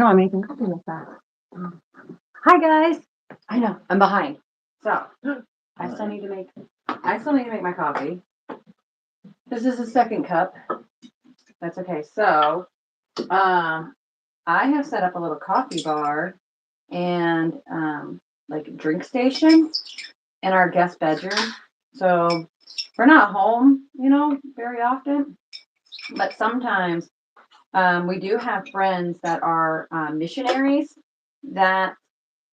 No, I'm making coffee with that. Mm. Hi guys. I know I'm behind, so I still need to make my coffee. This is the second cup. That's okay. So, um, I have set up a little coffee bar and like a drink station in our guest bedroom. So we're not home, very often, but sometimes we do have friends that are missionaries that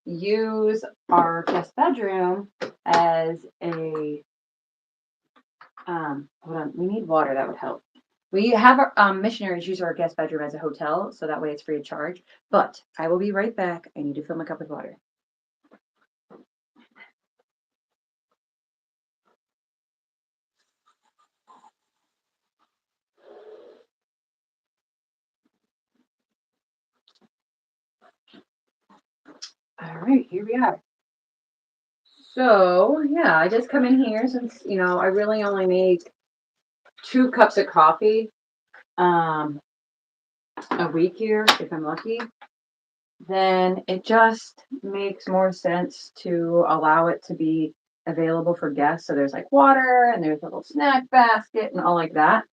use our guest bedroom as a hold on, we need water, that would help. We have our missionaries use our guest bedroom as a hotel, so that way it's free of charge. But I will be right back. I need to fill my cup with water. All right, here we are. So yeah, I just come in here since I really only make 2 cups of coffee um a week here if I'm lucky. Then it just makes more sense to allow it to be available for guests. So there's like water and there's a little snack basket and all like that.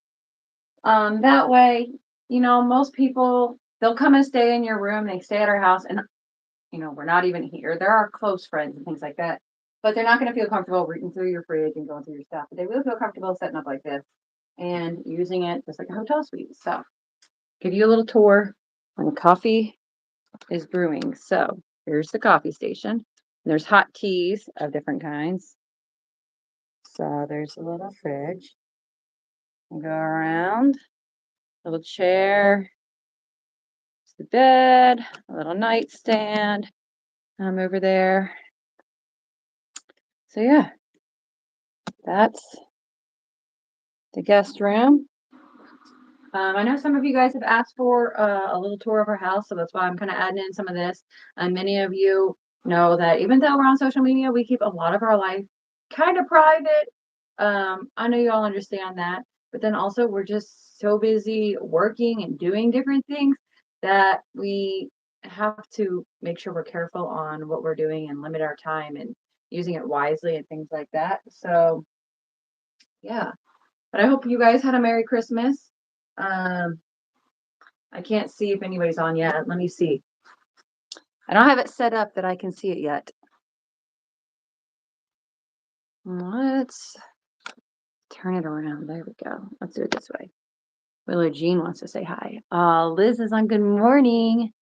That way, most people they'll come and stay in your room. They stay at our house, and we're not even here. They're our close friends and things like that. But they're not going to feel comfortable reading through your fridge and going through your stuff. But they will feel comfortable setting up like this and using it just like a hotel suite. So, give you a little tour on coffee is brewing. So here's the coffee station. And there's hot teas of different kinds. So there's a little fridge. You go around, little chair, the bed, a little nightstand over there. So yeah, that's the guest room. I know some of you guys have asked for a little tour of our house, so that's why I'm kind of adding in some of this. And many of you know that even though we're on social media, we keep a lot of our life kind of private. I know you all understand that, but then also we're just so busy working and doing different things that we have to make sure we're careful on what we're doing and limit our time and using it wisely and things like that. So, yeah. But I hope you guys had a Merry Christmas. Um, I can't see if anybody's on yet. Let me see. I don't have it set up that I can see it yet. Let's turn it around. There we go. Let's do it this way. Willow Jean wants to say hi. Liz is on good morning.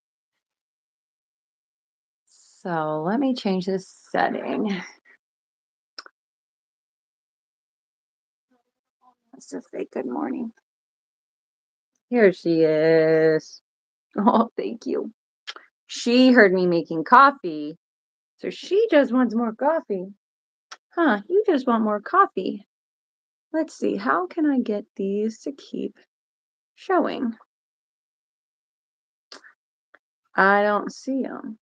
So let me change this setting. Let's just say good morning. Here she is. Oh, thank you. She heard me making coffee. So she just wants more coffee. Huh, you just want more coffee. Let's see, how can I get these to keep showing? I don't see them.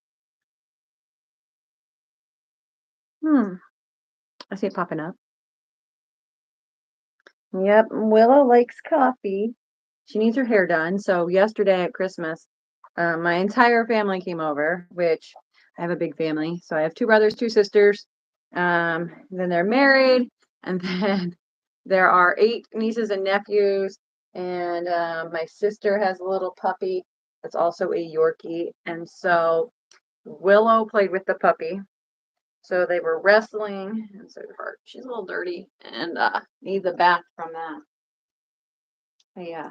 I see it popping up. Yep, Willow likes coffee. She needs her hair done. So yesterday at Christmas, my entire family came over, which I have a big family. So I have 2 brothers, 2 sisters. Then they're married, and then there are 8 nieces and nephews. And my sister has a little puppy that's also a Yorkie. And so Willow played with the puppy. So they were wrestling, and so she's a little dirty and needs a bath from that. But yeah,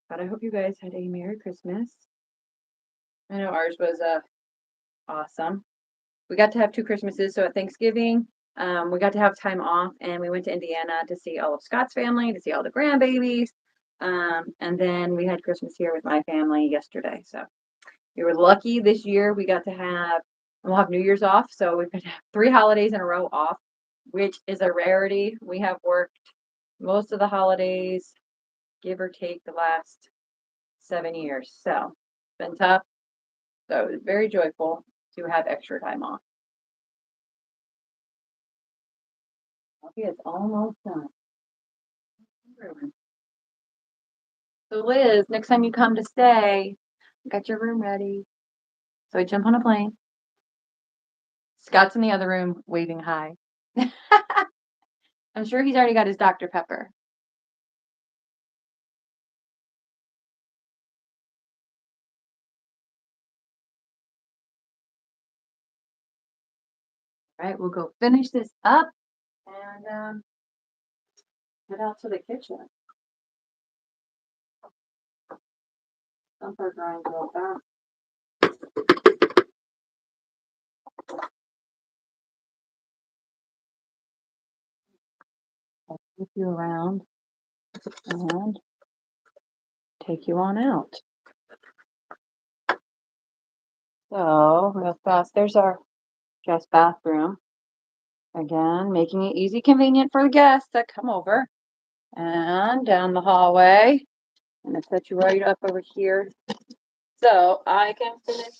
but I hope you guys had a Merry Christmas. I know ours was awesome. We got to have 2 Christmases. So at Thanksgiving, we got to have time off, and we went to Indiana to see all of Scott's family, to see all the grandbabies. And then we had Christmas here with my family yesterday. So we were lucky this year. We'll have New Year's off. So we've got to have 3 holidays in a row off, which is a rarity. We have worked most of the holidays, give or take the last 7 years. So it's been tough. So it was very joyful to have extra time off. Okay, it's almost done. So Liz, next time you come to stay, Got your room ready. So I jump on a plane. Scott's in the other room waving hi. I'm sure he's already got his Dr. Pepper. All right, we'll go finish this up and head out to the kitchen. Some are drying real fast. I'll flip you around and take you on out. So real fast, there's our guest bathroom. Again, making it easy, convenient for the guests that come over. And down the hallway. I'm gonna set you right up over here so I can finish.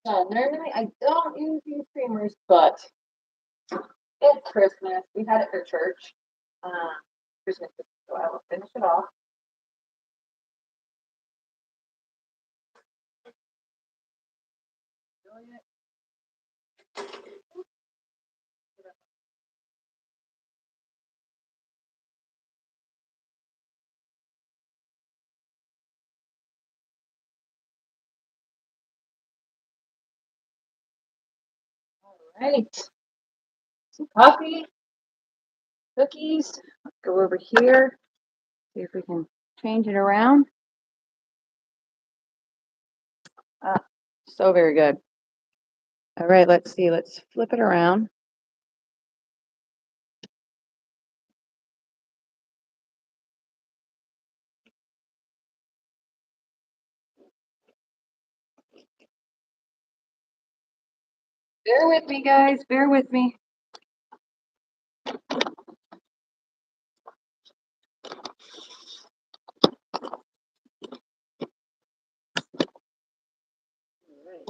Normally I don't use these creamers, but it's Christmas. We had it for church. Christmas, so I will finish it off. Right. Some coffee, cookies. Let's go over here. See if we can change it around. So very good. All right, let's see. Let's flip it around. Bear with me, guys. Bear with me. All right.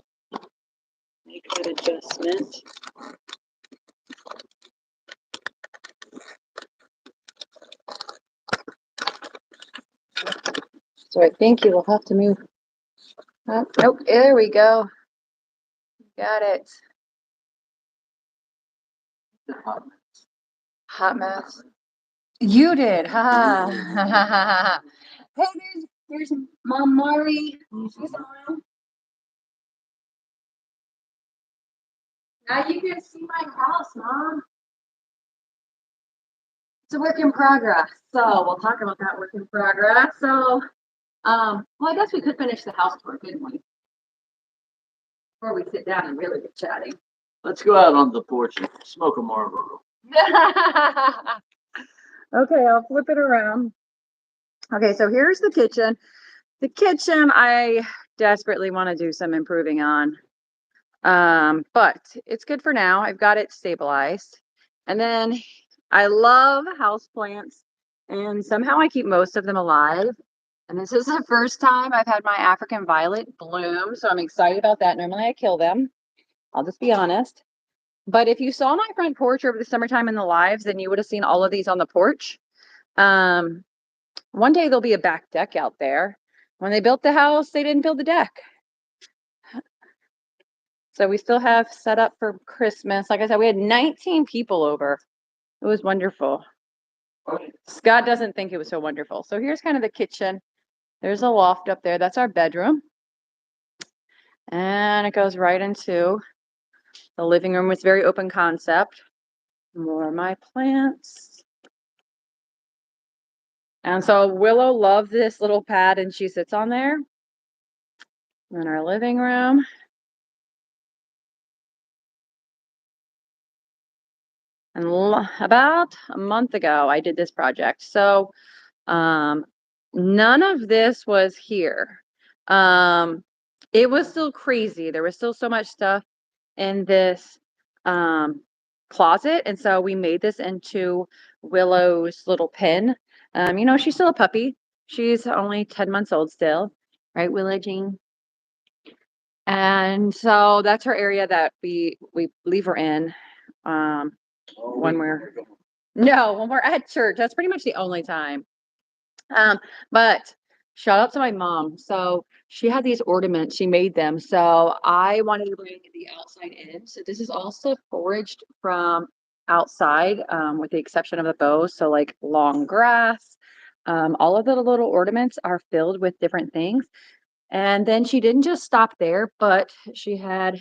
Make that adjustment. So I think you will have to move. Oh, nope, there we go. Got it. Hot mess. You did, ha. Hey, there's Mom Mari. She's around. Now you can see my house, Mom. It's a work in progress. So we'll talk about that work in progress. So, well, I guess we could finish the house tour, couldn't we? Before we sit down and really get chatting. Let's go out on the porch and smoke a Marlboro. Okay, I'll flip it around. Okay, so here's the kitchen. The kitchen, I desperately want to do some improving on. But it's good for now. I've got it stabilized. And then I love houseplants, and somehow I keep most of them alive. And this is the first time I've had my African violet bloom, so I'm excited about that. Normally I kill them. I'll just be honest. But if you saw my front porch over the summertime in the lives, then you would have seen all of these on the porch. One day there'll be a back deck out there. When they built the house, they didn't build the deck. So we still have set up for Christmas. Like I said, we had 19 people over. It was wonderful. Scott doesn't think it was so wonderful. So here's kind of the kitchen. There's a loft up there. That's our bedroom. And it goes right into the living room with very open concept. More of my plants. And so Willow loves this little pad and she sits on there. In our living room. And about a month ago, I did this project. So none of this was here. It was still crazy. There was still so much stuff in this closet. And so we made this into Willow's little pen. She's still a puppy. She's only 10 months old still, right, Willow Jean? And so that's her area that we leave her in when we're at church. That's pretty much the only time. But Shout out to my mom. So she had these ornaments, she made them. So I wanted to bring the outside in. So this is also foraged from outside, with the exception of the bows. So like long grass. All of the little ornaments are filled with different things. And then she didn't just stop there, but she had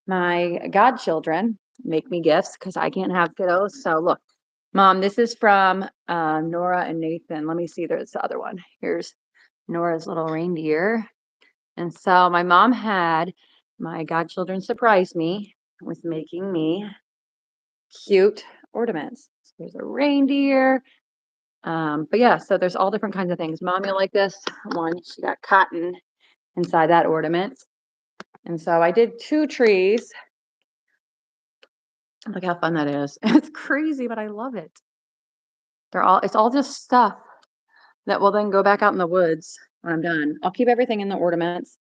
my godchildren make me gifts because I can't have kiddos. So look, Mom, this is from Nora and Nathan. Let me see. There's the other one. Here's Nora's little reindeer. And so my mom had my godchildren surprise me with making me cute ornaments. So there's a reindeer. But yeah, so there's all different kinds of things. Mom, you like this one? She got cotton inside that ornament. And so I did 2 trees. Look how fun that is. It's crazy, but I love it. It's all just stuff that will then go back out in the woods when I'm done. I'll keep everything in the ornaments.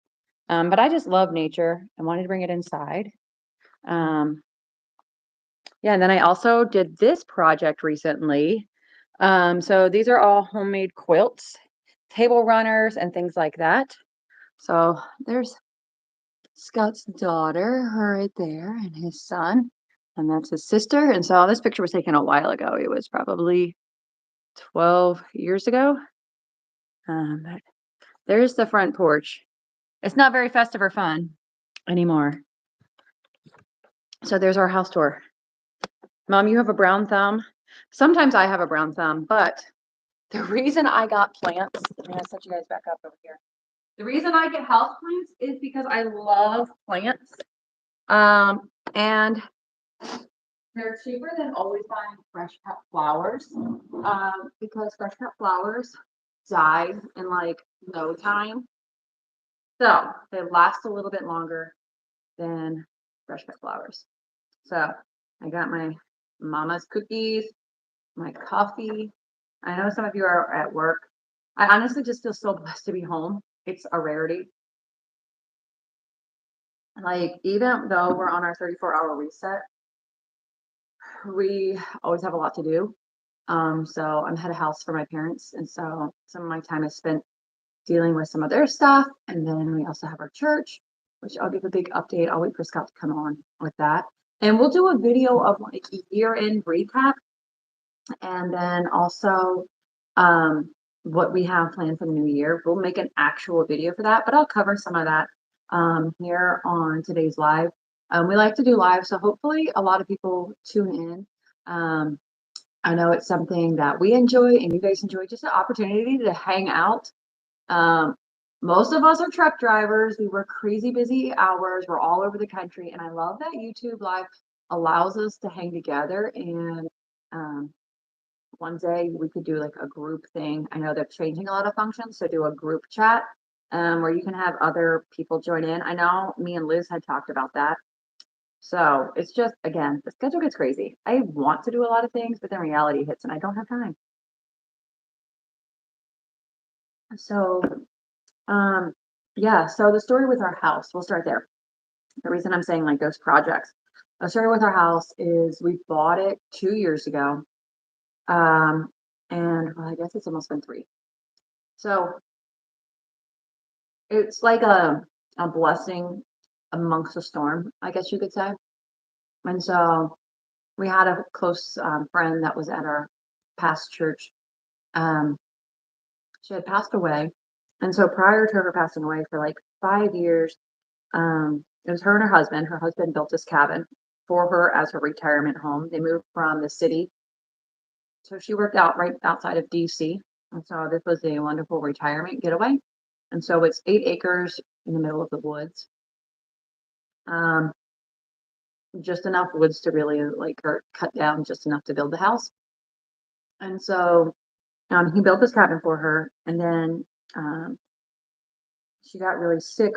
But I just love nature. I wanted to bring it inside. Um, yeah, and then I also did this project recently. So these are all homemade quilts, table runners, and things like that. So there's Scott's daughter right there, and his son, and that's his sister. And so this picture was taken a while ago. It was probably 12 years ago. But there's the front porch. It's not very festive or fun anymore. So there's our house tour. Mom, you have a brown thumb. Sometimes I have a brown thumb, but the reason I got plants, I'm gonna set you guys back up over here. The reason I get house plants is because I love plants. And they're cheaper than always buying fresh cut flowers. Because fresh cut flowers die in like no time. So they last a little bit longer than fresh cut flowers. So I got my mama's cookies, my coffee. I know some of you are at work. I honestly just feel so blessed to be home. It's a rarity. Like, even though we're on our 34-hour reset, we always have a lot to do. So I'm head of house for my parents. And so some of my time is spent dealing with some of their stuff. And then we also have our church, which I'll give a big update. I'll wait for Scott to come on with that. And we'll do a video of like a year-end recap, and then also what we have planned for the new year. We'll make an actual video for that, but I'll cover some of that here on today's live. We like to do live, so hopefully a lot of people tune in. I know it's something that we enjoy and you guys enjoy, just an opportunity to hang out. Um, Most of us are truck drivers. We work crazy busy hours. We're all over the country, and I love that YouTube Live allows us to hang together. And um, one day we could do like a group thing. I know they're changing a lot of functions, so do a group chat where you can have other people join in. I know me and Liz had talked about that. So it's just, again, the schedule gets crazy. I want to do a lot of things, but then reality hits and I don't have time. So, um, yeah, so the story with our house, we'll start there. The reason I'm saying like those projects, the story with our house is we bought it 2 years ago. Um, and well, I guess it's almost been 3. So it's like a blessing amongst a storm, I guess you could say. And so we had a close friend that was at our past church. Um, she had passed away. And so prior to her passing away for like 5 years, it was her and her husband. Her husband built this cabin for her as her retirement home. They moved from the city. So she worked out right outside of DC. And so this was a wonderful retirement getaway. And so it's 8 acres in the middle of the woods. Um, just enough woods to really like, or cut down just enough to build the house. And so he built this cabin for her. And then she got really sick.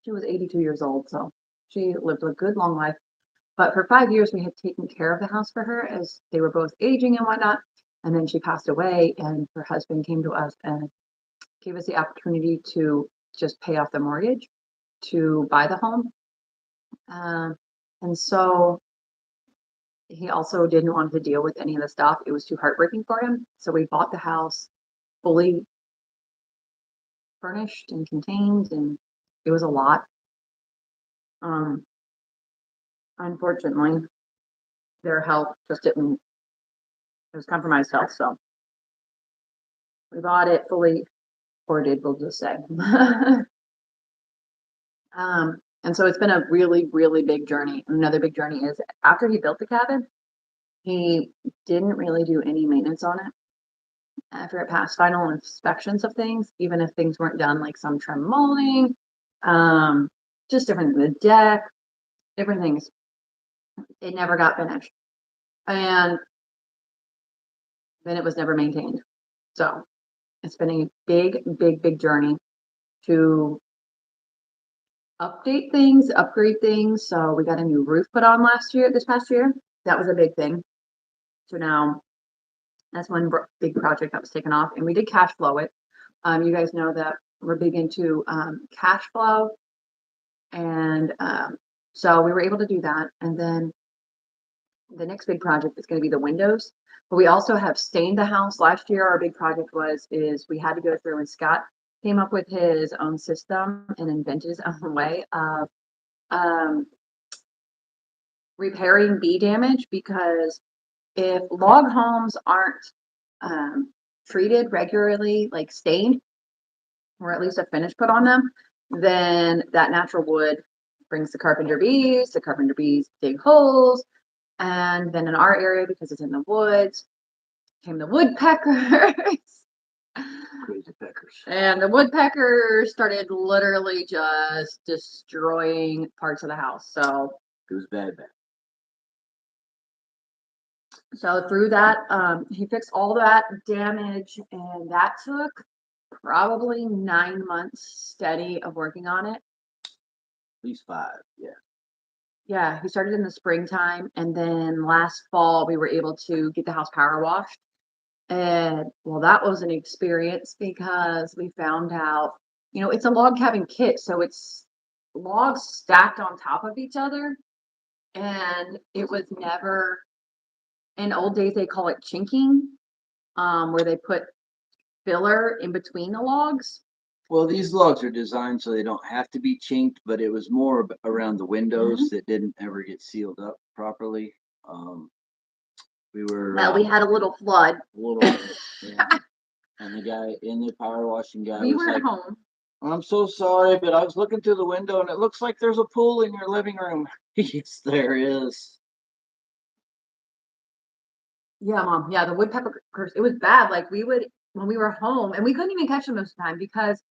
She was 82 years old. So she lived a good long life. But for 5 years, we had taken care of the house for her as they were both aging and whatnot. And then she passed away, and her husband came to us and gave us the opportunity to just pay off the mortgage to buy the home. And so he also didn't want to deal with any of the stuff. It was too heartbreaking for him. So we bought the house fully furnished and contained, and it was a lot. Um, Unfortunately, their health just didn't, it was compromised health, so we bought it fully hoarded, we'll just say. And so it's been a really, really big journey. Another big journey is after he built the cabin, he didn't really do any maintenance on it. After it passed final inspections of things, even if things weren't done, like some trim molding, um, just different, the deck, different things, it never got finished. And then it was never maintained. So it's been a big, big, big journey to update things, upgrade things. So we got a new roof put on this past year. That was a big thing. So now that's one big project that was taken off, and we did cash flow it. You guys know that we're big into cash flow, and so we were able to do that. And then the next big project is going to be the windows. But we also have stained the house. Last year, our big project is we had to go through, and Scott came up with his own system and invented his own way of um, repairing bee damage, because if log homes aren't treated regularly, like stained, or at least a finish put on them, then that natural wood brings the carpenter bees. The carpenter bees dig holes. And then in our area, because it's in the woods, came the woodpeckers. Crazy peckers. And the woodpeckers started literally just destroying parts of the house. So It was bad. So through that, he fixed all that damage, and that took probably 9 months steady of working on it. At least 5, yeah. Yeah, he started in the springtime, and then last fall we were able to get the house power washed. And well, that was an experience because we found out, it's a log cabin kit, so it's logs stacked on top of each other, and it was never, in old days they call it chinking, where they put filler in between the logs. Well, these logs are designed so they don't have to be chinked, but it was more around the windows that didn't ever get sealed up properly. We were Well, we had a little flood. a little, yeah. And the guy in the power washing guy We was weren't like, home. "I'm so sorry, but I was looking through the window and it looks like there's a pool in your living room." Yes, there is. Yeah, Mom. Yeah, the woodpecker curse. It was bad. Like we would, when we were home, and we couldn't even catch them most of the time because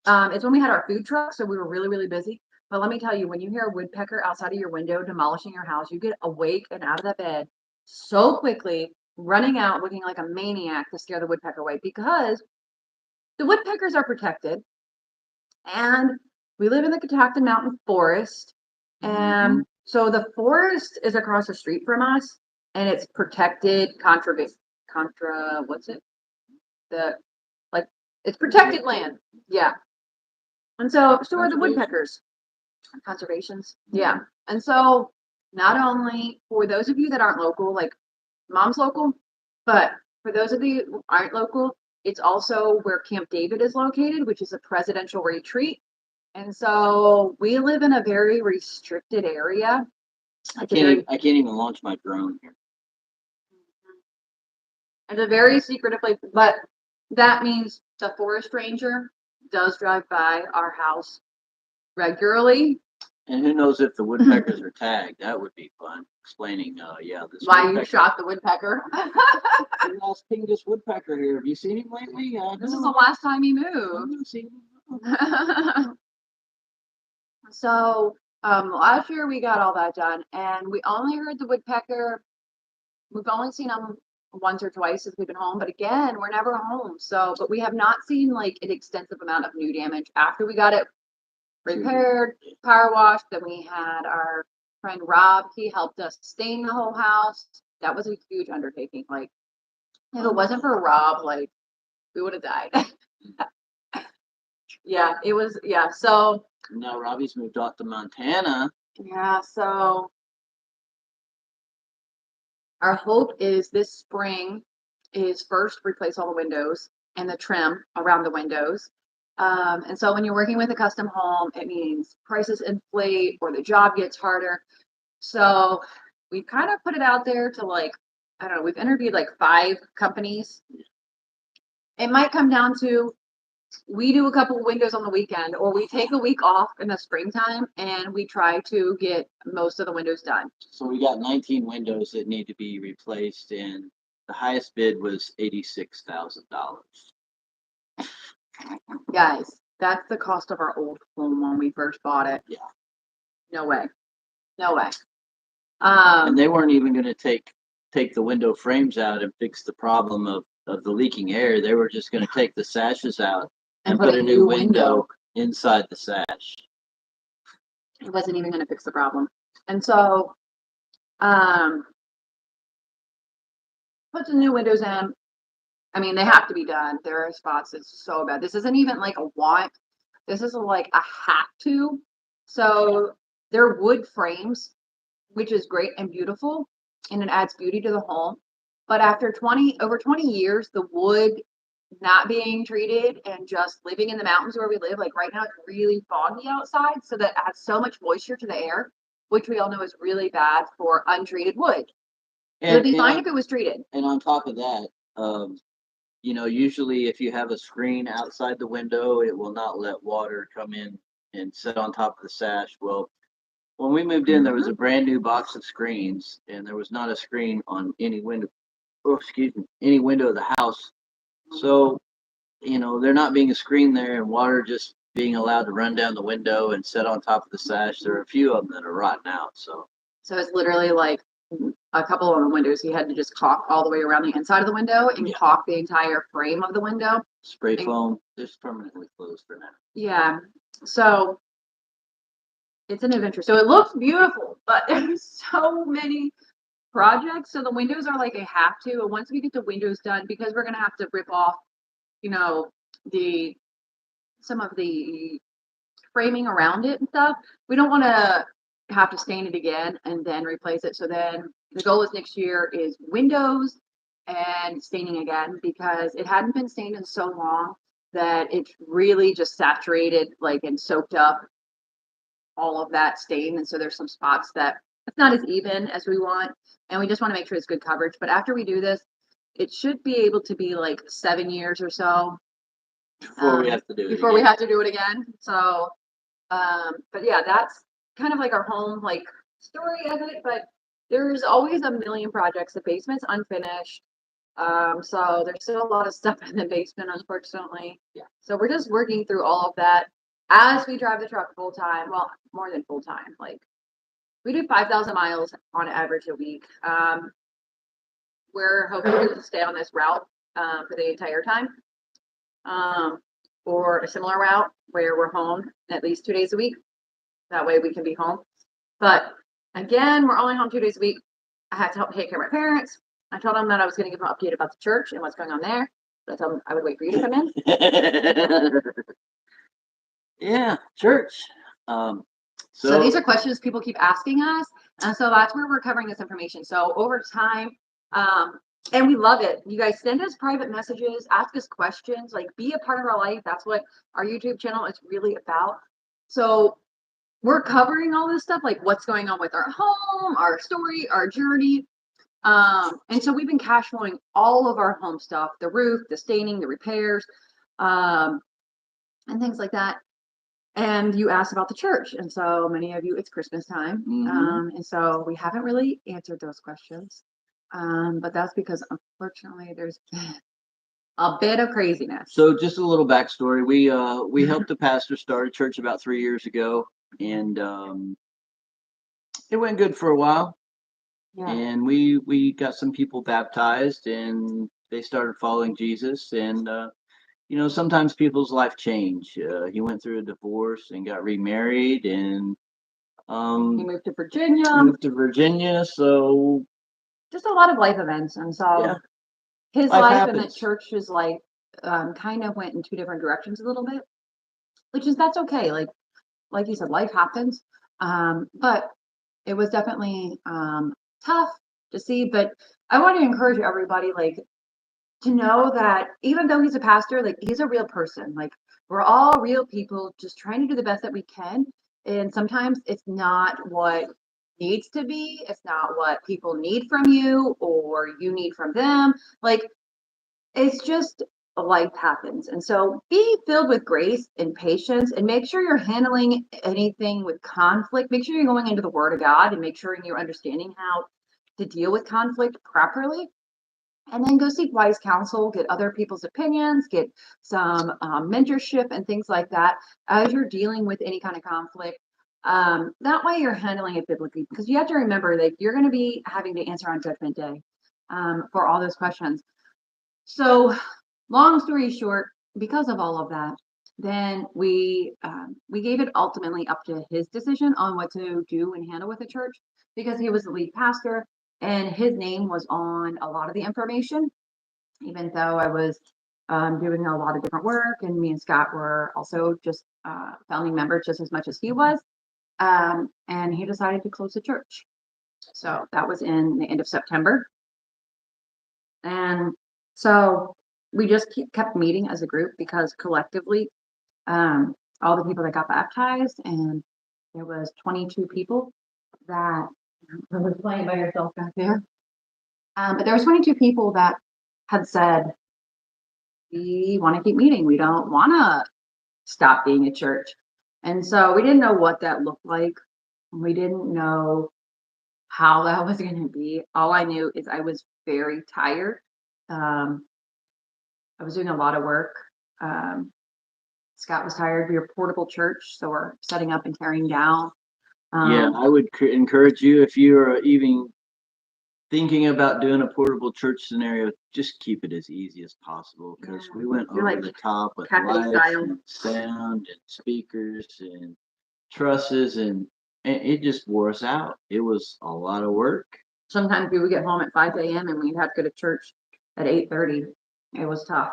it's when we had our food truck, so we were really, really busy. But let me tell you, when you hear a woodpecker outside of your window demolishing your house, you get awake and out of that bed so quickly, running out looking like a maniac to scare the woodpecker away, because the woodpeckers are protected, and we live in the Catoctin Mountain Forest. And so the forest is across the street from us, and it's protected what's it? The like it's protected land. Yeah. And so are the woodpeckers. Conservations. Yeah. And so not only for those of you that aren't local, like Mom's local, but for those of you who aren't local, it's also where Camp David is located, which is a presidential retreat. And so we live in a very restricted area. I can't even launch my drone here. It's a very secretive place, but that means the forest ranger does drive by our house regularly. And who knows if the woodpeckers are tagged? That would be fun. Explaining, this Why you shot the woodpecker. The last Pingus woodpecker here. Have you seen him lately? This is the last time he moved. So last year we got all that done, and we only heard the woodpecker. We've only seen them once or twice since we've been home, but again, we're never home. So, but we have not seen like an extensive amount of new damage after we got it repaired, power washed. Then we had our friend Rob. He helped us stain the whole house. That was a huge undertaking. Like, if it wasn't for Rob, like, we would have died. Yeah, it was. Yeah, so now Robbie's moved off to Montana. yeah, so our hope is this spring is first replace all the windows and the trim around the windows. And so when you're working with a custom home, it means prices inflate or the job gets harder. So we've kind of put it out there to like, I don't know, we've interviewed like 5 companies. It might come down to we do a couple of windows on the weekend, or we take a week off in the springtime and we try to get most of the windows done. So we got 19 windows that need to be replaced, and the highest bid was $86,000. Guys, that's the cost of our old home when we first bought it. Yeah. No way. No way. And they weren't even going to take the window frames out and fix the problem of the leaking air. They were just going to take the sashes out and put a new window inside the sash. It wasn't even going to fix the problem. And so, put the new windows in. I mean, they have to be done. There are spots that's so bad. This isn't even like a want. This is like a have to. So they're wood frames, which is great and beautiful, and it adds beauty to the home. But after over 20 years, the wood not being treated and just living in the mountains where we live, like right now it's really foggy outside, so that adds so much moisture to the air, which we all know is really bad for untreated wood. It would be fine if it was treated. And on top of that, usually if you have a screen outside the window, it will not let water come in and sit on top of the sash. Well, when we moved in, there was a brand new box of screens, and there was not a screen on any window. Oh, excuse me, any window of the house. So, there not being a screen there and water just being allowed to run down the window and sit on top of the sash. There are a few of them that are rotten out. So it's literally like a couple of the windows. He had to just caulk all the way around the inside of the window and caulk the entire frame of the window. Spray foam, just permanently closed for now. Yeah. So it's an adventure. So it looks beautiful, but there's so many projects. So the windows are like a have to. And once we get the windows done, because we're gonna have to rip off, some of the framing around it and stuff, we don't want to have to stain it again and then replace it. So then the goal is next year is windows and staining again, because it hadn't been stained in so long that it's really just saturated and soaked up all of that stain. And so there's some spots that it's not as even as we want, and we just want to make sure it's good coverage. But after we do this, it should be able to be like 7 years or so before we have to do it before we have to do it again. So but yeah, that's kind of like our home story of it. But there's always a million projects. The basement's unfinished. So there's still a lot of stuff in the basement, unfortunately. Yeah. So we're just working through all of that as we drive the truck full time. Well, more than full time. We do 5,000 miles on average a week. We're hoping to stay on this route for the entire time. Or a similar route where we're home at least 2 days a week. That way we can be home. But again, we're only home 2 days a week. I had to help take care of my parents. I told them that I was going to give them an update about the church and what's going on there. But I told them I would wait for you to come in. Yeah, church. So these are questions people keep asking us. And so that's where we're covering this information. So over time, and we love it. You guys send us private messages, ask us questions, be a part of our life. That's what our YouTube channel is really about. So we're covering all this stuff, what's going on with our home, our story, our journey. And so we've been cash flowing all of our home stuff, the roof, the staining, the repairs, and things like that. And you asked about the church. And so many of you, it's Christmas time. And so we haven't really answered those questions. But that's because unfortunately there's been a bit of craziness. So just a little backstory. We helped a pastor start a church about 3 years ago, and it went good for a while. Yeah. And we got some people baptized, and they started following Jesus. And sometimes people's life change. He went through a divorce and got remarried, and he moved to Virginia. So just a lot of life events. And so his life and the church is kind of went in two different directions a little bit, that's okay. Like you said, life happens. But it was definitely tough to see. But I want to encourage everybody to know that even though he's a pastor, like he's a real person. Like we're all real people just trying to do the best that we can. And sometimes it's not what needs to be, it's not what people need from you or you need from them. Like it's just life happens. And so be filled with grace and patience and make sure you're handling anything with conflict. Make sure you're going into the word of God and make sure you're understanding how to deal with conflict properly. And then go seek wise counsel, get other people's opinions, get some mentorship and things like that as you're dealing with any kind of conflict. That way you're handling it biblically because you have to remember that you're going to be having to answer on Judgment Day for all those questions. So, long story short, because of all of that, then we gave it ultimately up to his decision on what to do and handle with the church because he was the lead pastor and his name was on a lot of the information, even though I was doing a lot of different work, and me and Scott were also just founding members just as much as he was. And he decided to close the church. So that was in the end of September. And so we just kept meeting as a group because collectively, all the people that got baptized, and there was 22 people that were playing by yourself back there. But there was 22 people that had said, we want to keep meeting. We don't want to stop being a church. And so we didn't know what that looked like. We didn't know how that was going to be. All I knew is I was very tired. I was doing a lot of work. Scott was tired. We were a portable church, so we're setting up and tearing down. Yeah, I would encourage you if you're even thinking about doing a portable church scenario, just keep it as easy as possible because we went You're over like the top with Cafe lights style. and sound and speakers and trusses and it just wore us out. It was a lot of work. Sometimes we would get home at 5 a.m. and we'd have to go to church at 8:30. It was tough.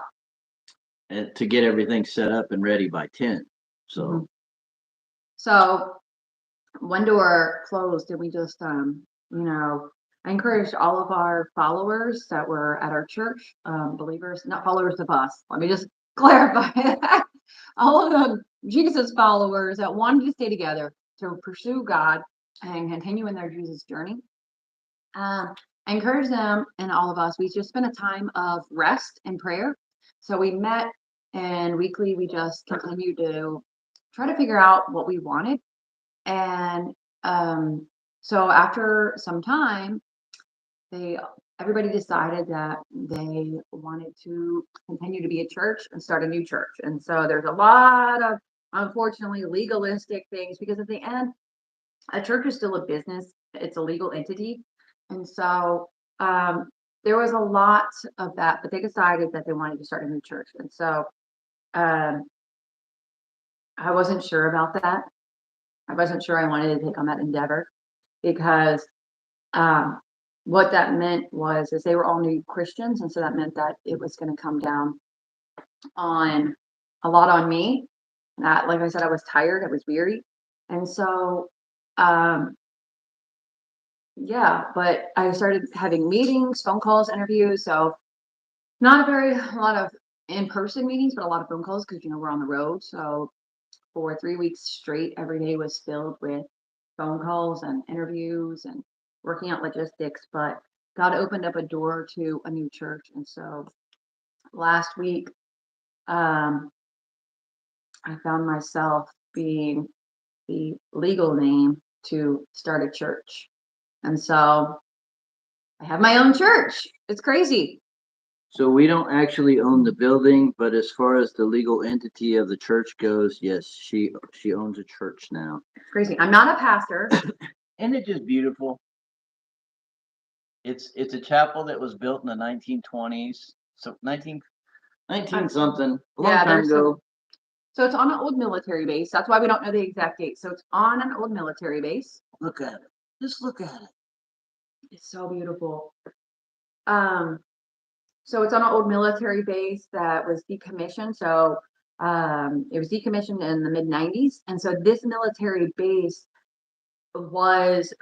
And to get everything set up and ready by 10. So Mhm. So one door closed and we just I encouraged all of our followers that were at our church, believers, not followers of us. Let me just clarify that. All of the Jesus followers that wanted to stay together to pursue God and continue in their Jesus journey. I encourage them and all of us. We just spent a time of rest and prayer. So we met and weekly we just continued to try to figure out what we wanted. And so after some time, they everybody decided that they wanted to continue to be a church and start a new church. And so there's a lot of unfortunately legalistic things because at the end, a church is still a business, it's a legal entity. And so there was a lot of that, but they decided that they wanted to start a new church. And so um, I wasn't sure about that. I wasn't sure I wanted to take on that endeavor because um, what that meant was is they were all new Christians, and so that meant that it was going to come down on a lot on me. That, like I said, I was tired, I was weary, and so um, yeah. But I started having meetings, phone calls, interviews. So not a lot of in-person meetings, but a lot of phone calls because we're on the road. So for 3 weeks straight, every day was filled with phone calls and interviews and working out logistics. But God opened up a door to a new church. And so last week, um, I found myself being the legal name to start a church. And so I have my own church. It's crazy. so we don't actually own the building, but as far as the legal entity of the church goes, yes, she owns a church now. It's crazy. I'm not a pastor. Isn't it just beautiful? It's a chapel that was built in the 1920s. So 19 something, a long Yeah, time there's some. ago. So it's on an old military base. That's why we don't know the exact date. So it's on an old military base. Look at it. Just look at it. It's so beautiful. Um, so it's on an old military base that was decommissioned. So it was decommissioned in the mid 90s. And so this military base was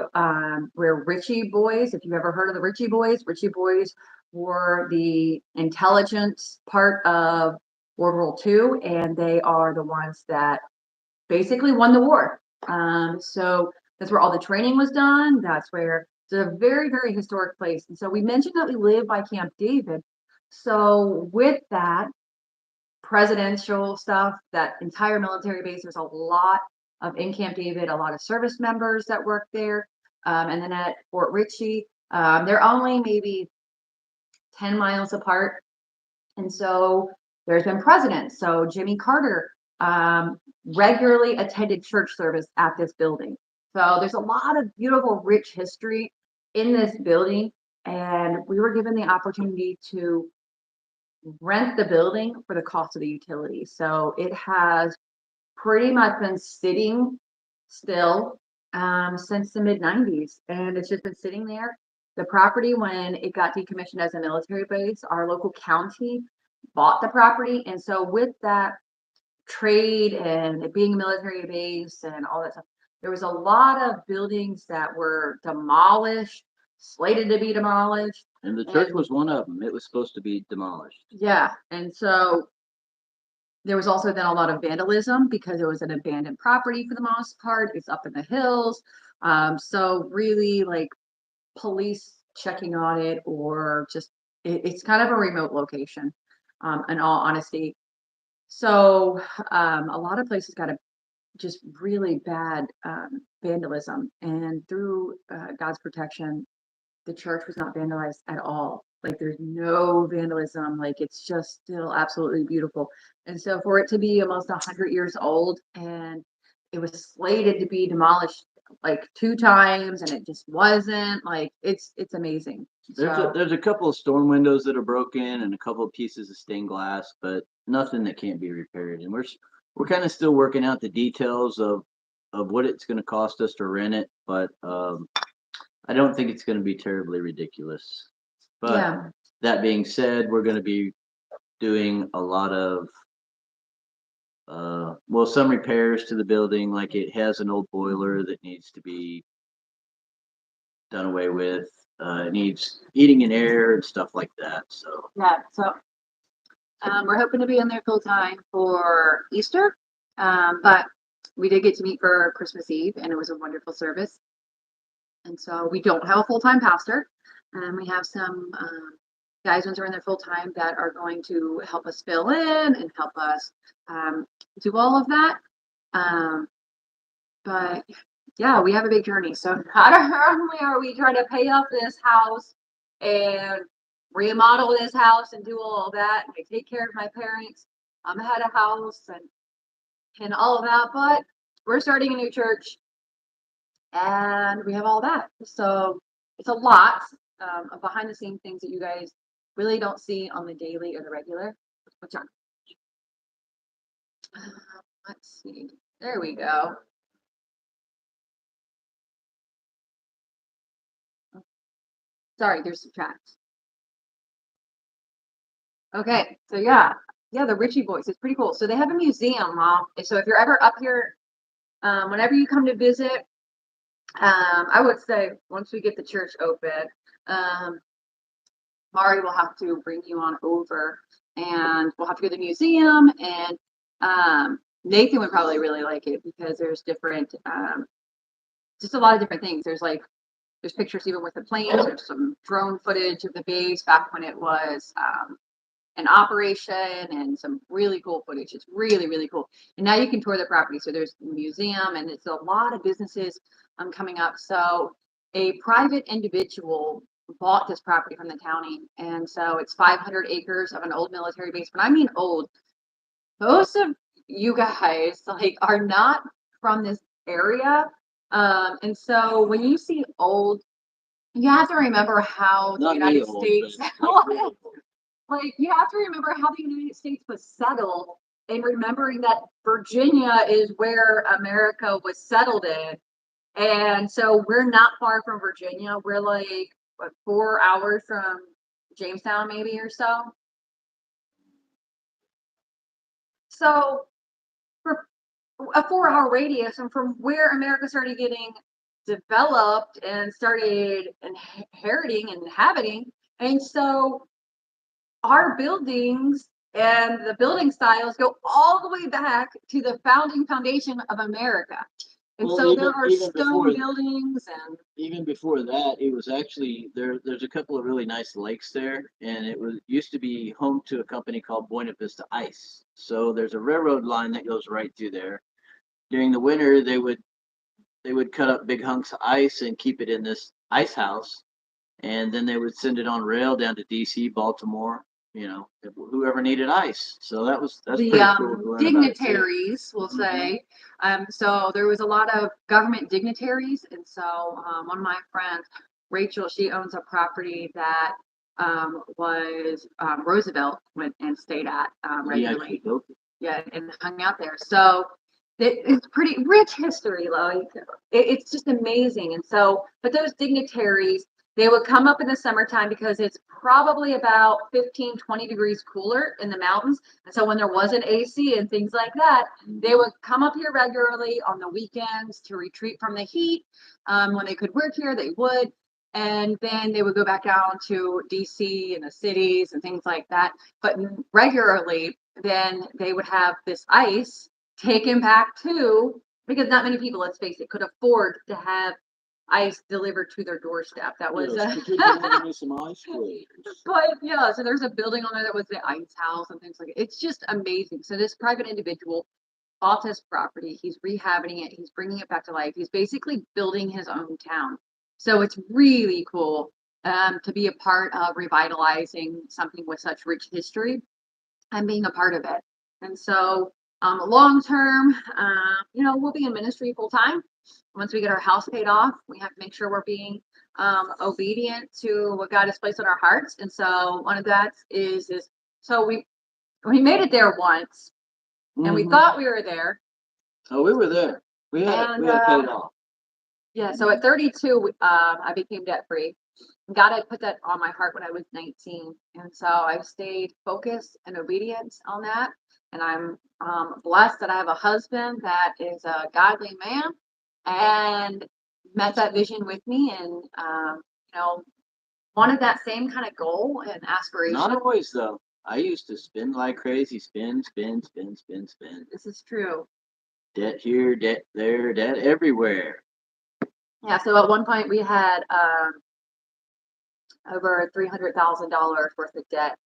where Richie Boys, if you've ever heard of the Richie Boys were the intelligence part of World War II, and they are the ones that basically won the war. So that's where all the training was done. That's where it's a very, very historic place. And so we mentioned that we live by Camp David. So with that presidential stuff, that entire military base, there's a lot of in Camp David, a lot of service members that work there. And then at Fort Ritchie, they're only maybe 10 miles apart. And so there's been presidents. So Jimmy Carter regularly attended church service at this building. So there's a lot of beautiful, rich history in this building. And we were given the opportunity to rent the building for the cost of the utilities. So it has pretty much been sitting still since the mid 90s. And it's just been sitting there. The property, when it got decommissioned as a military base, our local county bought the property. And so with that trade and it being a military base and all that stuff, there was a lot of buildings that were demolished, slated to be demolished. And the church was one of them. It was supposed to be demolished. Yeah. And so there was also then a lot of vandalism because it was an abandoned property for the most part. It's up in the hills. So really like police checking on it, or just it's kind of a remote location, in all honesty. So a lot of places got a just really bad vandalism, and through God's protection, the church was not vandalized at all. Like there's no vandalism. Like it's just still absolutely beautiful. And so for it to be almost 100 years old, and it was slated to be demolished like 2 times, and it just wasn't, like it's amazing. There's a couple of storm windows that are broken and a couple of pieces of stained glass, but nothing that can't be repaired. And we're kind of still working out the details of what it's going to cost us to rent it, but I don't think it's going to be terribly ridiculous. But Yeah. that being said, we're going to be doing a lot of some repairs to the building. Like it has an old boiler that needs to be done away with. It needs heating and air and stuff like that. So Yeah. So we're hoping to be in there full time for Easter. But we did get to meet for Christmas Eve, and it was a wonderful service. And so we don't have a full-time pastor. And we have some guys once we're in there full-time that are going to help us fill in and help us do all of that. But yeah, we have a big journey. So not only are we trying to pay off this house and remodel this house and do all of that, and I take care of my parents. I had a house and all of that, but we're starting a new church and we have all that. So it's a lot of behind the scenes things that you guys really don't see on the daily or the regular. What's on? Let's see. There we go. Sorry, there's some tracks. Okay, so yeah, the Ritchie Boys. It's pretty cool. So they have a museum, Mom. So if you're ever up here, whenever you come to visit, I would say once we get the church open, Mari will have to bring you on over, and we'll have to go to the museum. And Nathan would probably really like it because there's different, just a lot of different things. There's pictures even with the planes. There's some drone footage of the base back when it was in operation, and some really cool footage. It's really, really cool. And now you can tour the property. So there's the museum, and it's a lot of businesses coming up. So a private individual bought this property from the county, and so it's 500 acres of an old military base. When I mean old, most of you guys like are not from this area, and so when you see old, you have to remember how the United States like you have to remember how the United States was settled, and remembering that Virginia is where America was settled in. And so we're not far from Virginia. We're like, what, 4 hours from Jamestown, maybe, or so. So for a 4 hour radius, and from where America started getting developed and started inheriting and inhabiting And so our buildings and the building styles go all the way back to the founding foundation of America. And Well, so there are even before stone buildings and even before that, it was actually there's a couple of really nice lakes there, and it was used to be home to a company called Buena Vista Ice. So there's a railroad line that goes right through there. During the winter, they would cut up big hunks of ice and keep it in this ice house, and then they would send it on rail down to DC, Baltimore, whoever needed ice. So that's the pretty cool to learn about it too. dignitaries, we'll Mhm. say. So there was a lot of government dignitaries. And so one of my friends, Rachel, she owns a property that was Roosevelt went and stayed at regularly. VIP built it. Yeah, and hung out there. So it's pretty rich history, like it's just amazing. And so, but those dignitaries, they would come up in the summertime because it's probably about 15, 20 degrees cooler in the mountains. And so when there wasn't AC and things like that, they would come up here regularly on the weekends to retreat from the heat. When they could work here, they would. And then they would go back down to DC and the cities and things like that. But regularly, then they would have this ice taken back to, because not many people, let's face it, could afford to have ice delivered to their doorstep. That was Yes, could you give me some ice, please? but yeah, so there's a building on there that was the ice house and things like it. It's just amazing. So this private individual bought this property, he's rehabbing it, he's bringing it back to life, he's basically building his own town. So it's really cool to be a part of revitalizing something with such rich history and being a part of it. And so, long term, we'll be in ministry full time. Once we get our house paid off, we have to make sure we're being obedient to what God has placed on our hearts. And so, one of that is so we made it there once, and we Mhm. thought we were there. Oh, we were there. And We had paid off. yeah, so at 32, I became debt free. God had put that on my heart when I was 19. And so I stayed focused and obedient on that. And I'm blessed that I have a husband that is a godly man and met that vision with me and, wanted that same kind of goal and aspiration. Not always though. I used to spin like crazy, spin, spin, spin, spin, spin. This is true. Debt here, debt there, debt everywhere. Yeah. So at one point we had over $300,000 worth of debt.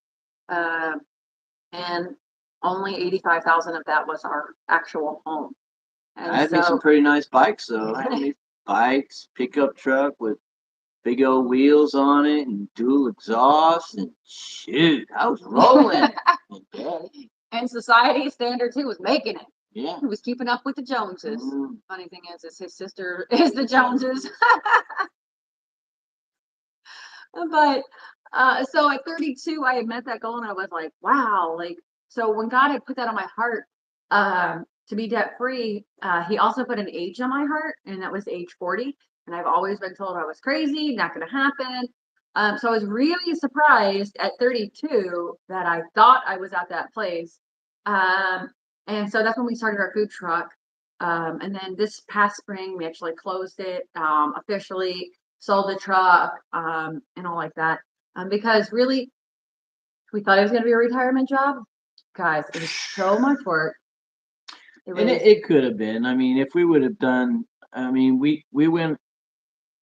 Um, and only 85,000 of that was our actual home. And I had me some pretty nice bikes though. I had me bikes, pickup truck with big old wheels on it and dual exhaust and shoot, I was rolling. and society standard too was making it. Yeah. He was keeping up with the Joneses. Mm. Funny thing is his sister is the Joneses. But so at 32, I had met that goal and I was like, wow, like, so when God had put that on my heart, to be debt free, he also put an age on my heart, and that was age 40. And I've always been told I was crazy, not going to happen. So I was really surprised at 32 that I thought I was at that place. And so that's when we started our food truck. And then this past spring, we actually closed it officially, sold the truck, and all like that. Because really, we thought it was going to be a retirement job. Guys, it was so much work. And it could have been. I mean, if we would have done, I mean, we went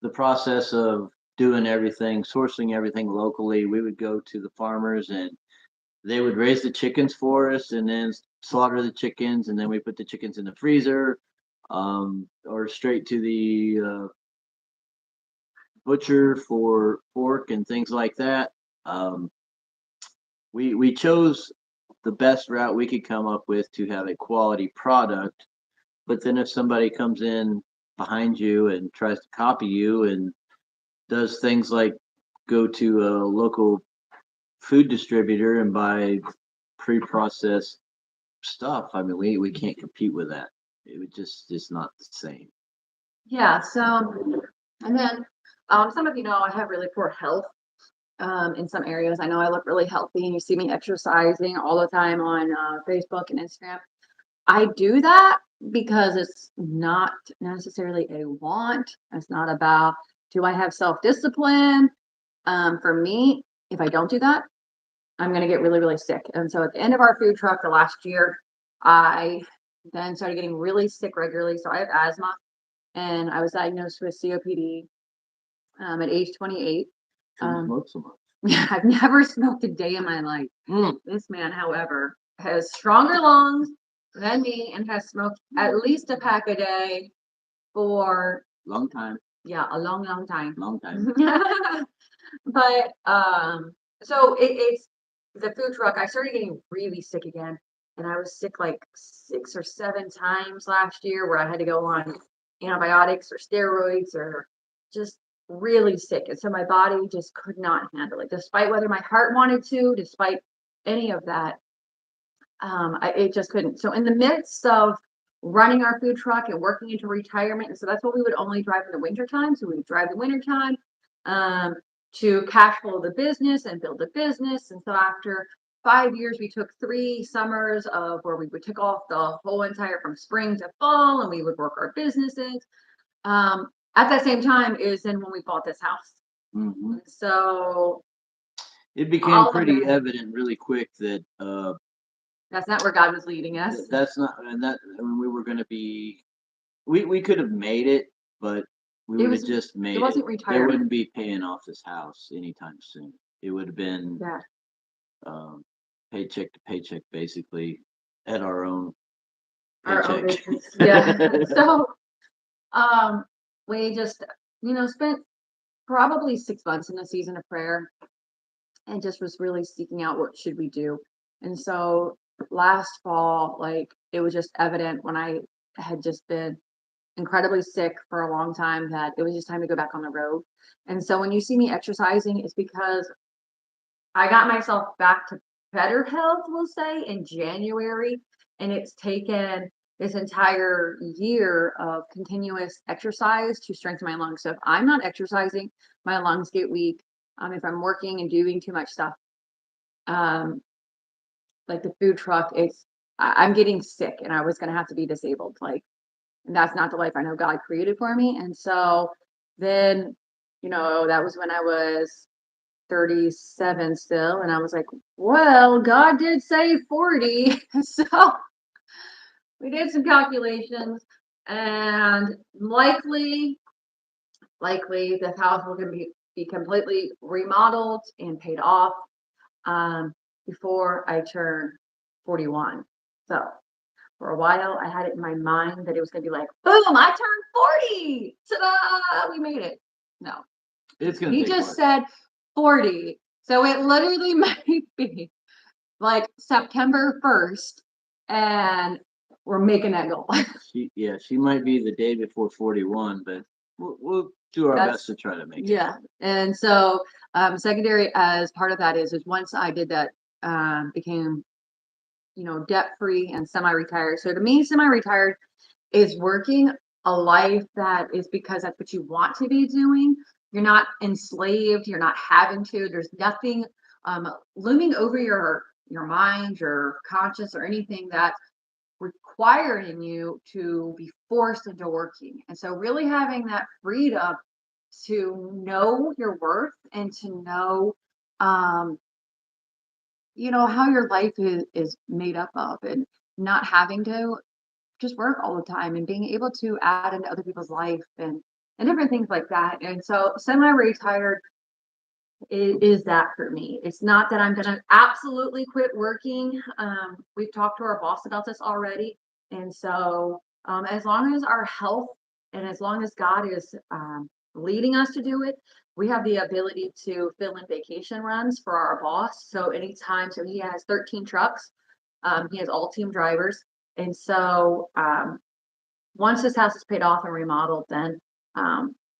the process of doing everything, sourcing everything locally. We would go to the farmers and they would raise the chickens for us and then slaughter the chickens. And then we put the chickens in the freezer, or straight to the butcher for pork and things like that. Um, we chose the best route we could come up with to have a quality product. But then if somebody comes in behind you and tries to copy you and does things like go to a local food distributor and buy pre-processed stuff, I mean, we can't compete with that. It would just it's not the same. Yeah. So, and then some of you know I have really poor health in some areas. I know I look really healthy, and you see me exercising all the time on Facebook and Instagram. I do that because it's not necessarily a want. It's not about do I have self-discipline? For me, if I don't do that, I'm going to get really, really sick. And so at the end of our food truck the last year, I then started getting really sick regularly. So I have asthma and I was diagnosed with COPD at age 28. Shouldn't smoke so much. Yeah, I've never smoked a day in my life. This man, however, has stronger lungs than me and has smoked at least a pack a day for Long time. yeah, a long, long time. Long time. But so it's the food truck. I started getting really sick again, and I was sick like 6 or 7 times last year, where I had to go on antibiotics or steroids or just really sick. And so my body just could not handle it, despite whether my heart wanted to, despite any of that. It just couldn't. So in the midst of running our food truck and working into retirement, and so that's what we would only drive in the winter time. So we would drive the winter time to cash flow the business and build a business. And so after 5 years, we took 3 summers of where we would take off the whole entire from spring to fall, and we would work our businesses. At that same time is then when we bought this house. Mm-hmm. So it became pretty evident really quick that that's not where God was leading us. That's not, and that when we were going to be, we could have made it, but we would have just made it. It wasn't retirement. They wouldn't be paying off this house anytime soon. It would have been paycheck to paycheck, basically, at our own paycheck. Our own business. Yeah. So we just, spent probably 6 months in a season of prayer and just was really seeking out what should we do. And so last fall, like it was just evident when I had just been incredibly sick for a long time that it was just time to go back on the road. And so when you see me exercising, it's because I got myself back to better health, we'll say, in January. And it's taken this entire year of continuous exercise to strengthen my lungs. So if I'm not exercising, my lungs get weak. If I'm working and doing too much stuff, like the food truck, I'm getting sick and I was going to have to be disabled. Like, and that's not the life I know God created for me. And so then, that was when I was 37 still. And I was like, well, God did say 40. So we did some calculations and likely the house will be completely remodeled and paid off before I turn 41. So for a while, I had it in my mind that it was going to be like, boom, I turned 40. Ta-da! We made it. No. It's going to He just said 40. So it literally might be like September 1st, and we're making that goal. She might be the day before 41, but we'll do our best to try to make it. Yeah. And so secondary as part of that is once I did that, became debt free and semi-retired. So to me, semi-retired is working a life that is because that's what you want to be doing. You're not enslaved. You're not having to. There's nothing looming over your mind, your conscience, or anything that's requiring you to be forced into working. And so really having that freedom to know your worth and to know how your life is made up of, and not having to just work all the time and being able to add into other people's life and different things like that. And so semi-retired is that for me. It's not that I'm going to absolutely quit working. We've talked to our boss about this already. And so as long as our health and as long as God is leading us to do it, we have the ability to fill in vacation runs for our boss. So anytime, so he has 13 trucks. He has all team drivers. And so once this house is paid off and remodeled, then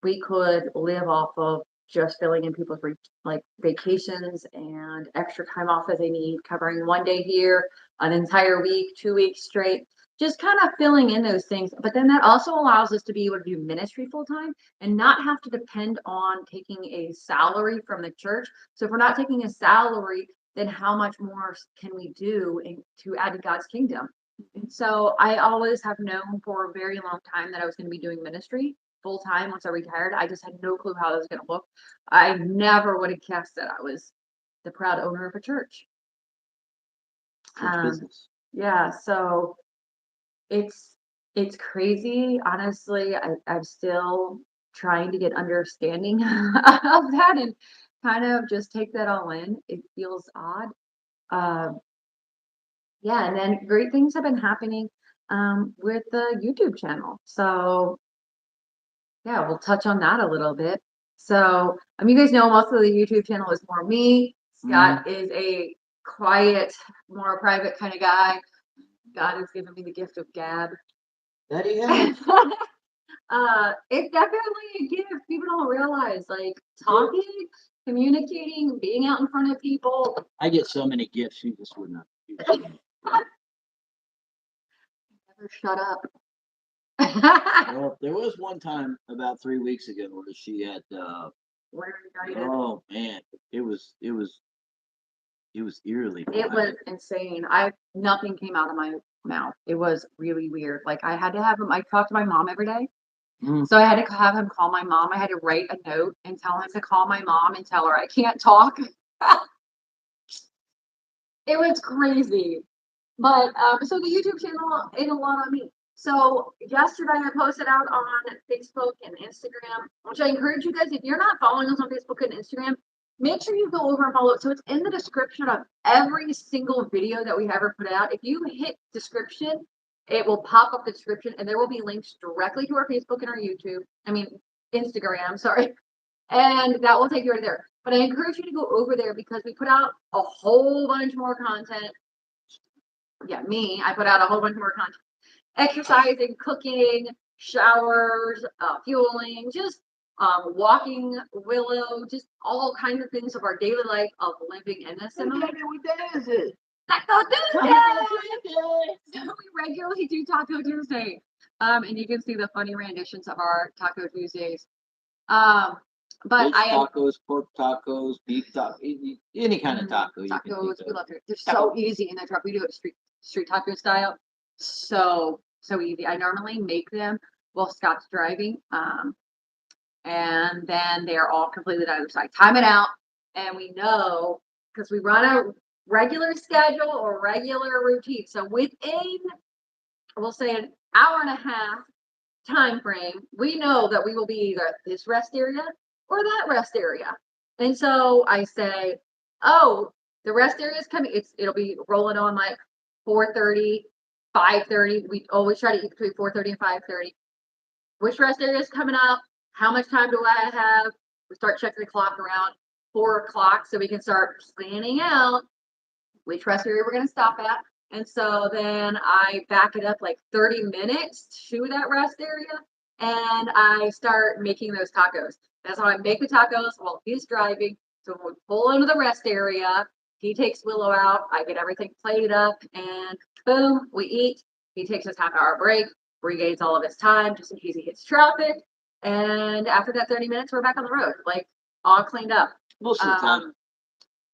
we could live off of just filling in people's like vacations and extra time off that they need, covering one day here, an entire week, 2 weeks straight, just kind of filling in those things. But then that also allows us to be able to do ministry full time and not have to depend on taking a salary from the church. So if we're not taking a salary, then how much more can we do to add to God's kingdom? And so I always have known for a very long time that I was going to be doing ministry full time once I retired. I just had no clue how that was going to look. I never would have guessed that I was the proud owner of a church. Business. Yeah, so it's crazy. Honestly, I'm still trying to get understanding of that and kind of just take that all in. It feels odd. Yeah, and then great things have been happening with the YouTube channel. So yeah, we'll touch on that a little bit. So you guys know most of the YouTube channel is more me. Scott is a quiet, more private kind of guy. God has given me the gift of gab. That he has. It's definitely a gift. People don't realize, like talking, communicating, being out in front of people. I get so many gifts, you just would not. Never shut up. Well, there was one time about 3 weeks ago where she had. Oh man, it was eerily. It was insane. Nothing came out of my mouth. It was really weird. Like I had to have him. I talked to my mom every day. So I had to have him call my mom. I had to write a note and tell him to call my mom and tell her I can't talk. It was crazy. But so the YouTube channel ate a lot on me. So yesterday I posted out on Facebook and Instagram, which I encourage you guys, if you're not following us on Facebook and Instagram, make sure you go over and follow it. So it's in the description of every single video that we ever put out. If you hit description, it will pop up the description and there will be links directly to our Facebook and our Instagram, sorry. And that will take you right there. But I encourage you to go over there because we put out a whole bunch more content. Yeah, I put out a whole bunch more content. Exercising, cooking, showers, fueling, just walking Willow, just all kinds of things of our daily life of living in this. What day is it? Taco Tuesday! So we regularly do Taco Tuesday. And you can see the funny renditions of our Taco Tuesdays. But Fish tacos, pork tacos, beef tacos, any kind of taco. Tacos, we love it. They're so easy in the truck. We do it street taco style. So easy. I normally make them while Scott's driving. And then they are all completely on the other side. Time it out. And we know because we run a regular schedule or regular routine. So within, we'll say an hour and a half time frame, we know that we will be either at this rest area or that rest area. And so I say, oh, the rest area is coming. It'll be rolling on like 4:30, 5:30. We always try to eat between 4:30 and 5:30. Which rest area is coming up? How much time do I have? We start checking the clock around 4 o'clock so we can start planning out which rest area we're going to stop at. And so then I back it up like 30 minutes to that rest area and I start making those tacos. That's how I make the tacos while he's driving. So when we pull into the rest area, he takes Willow out, I get everything plated up, and boom, we eat. He takes his half-hour break, regains all of his time just in case he hits traffic. And after that 30 minutes, we're back on the road, like all cleaned up. Most of the time.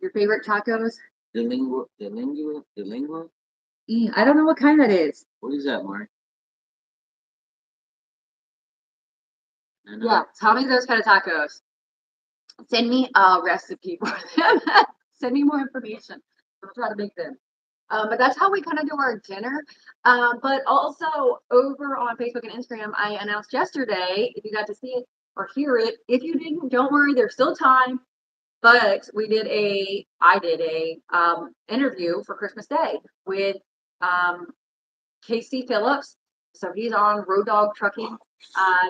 Your favorite tacos? The lingua. I don't know what kind that is. What is that, Mark? Yeah, tell me those kind of tacos. Send me a recipe for them. Send me more information. I'll try to make them. But that's how we kind of do our dinner. But also over on Facebook and Instagram, I announced yesterday, if you got to see it or hear it, if you didn't, don't worry, there's still time. But I did a interview for Christmas Day with Casey Phillips. So he's on Road Dog Trucking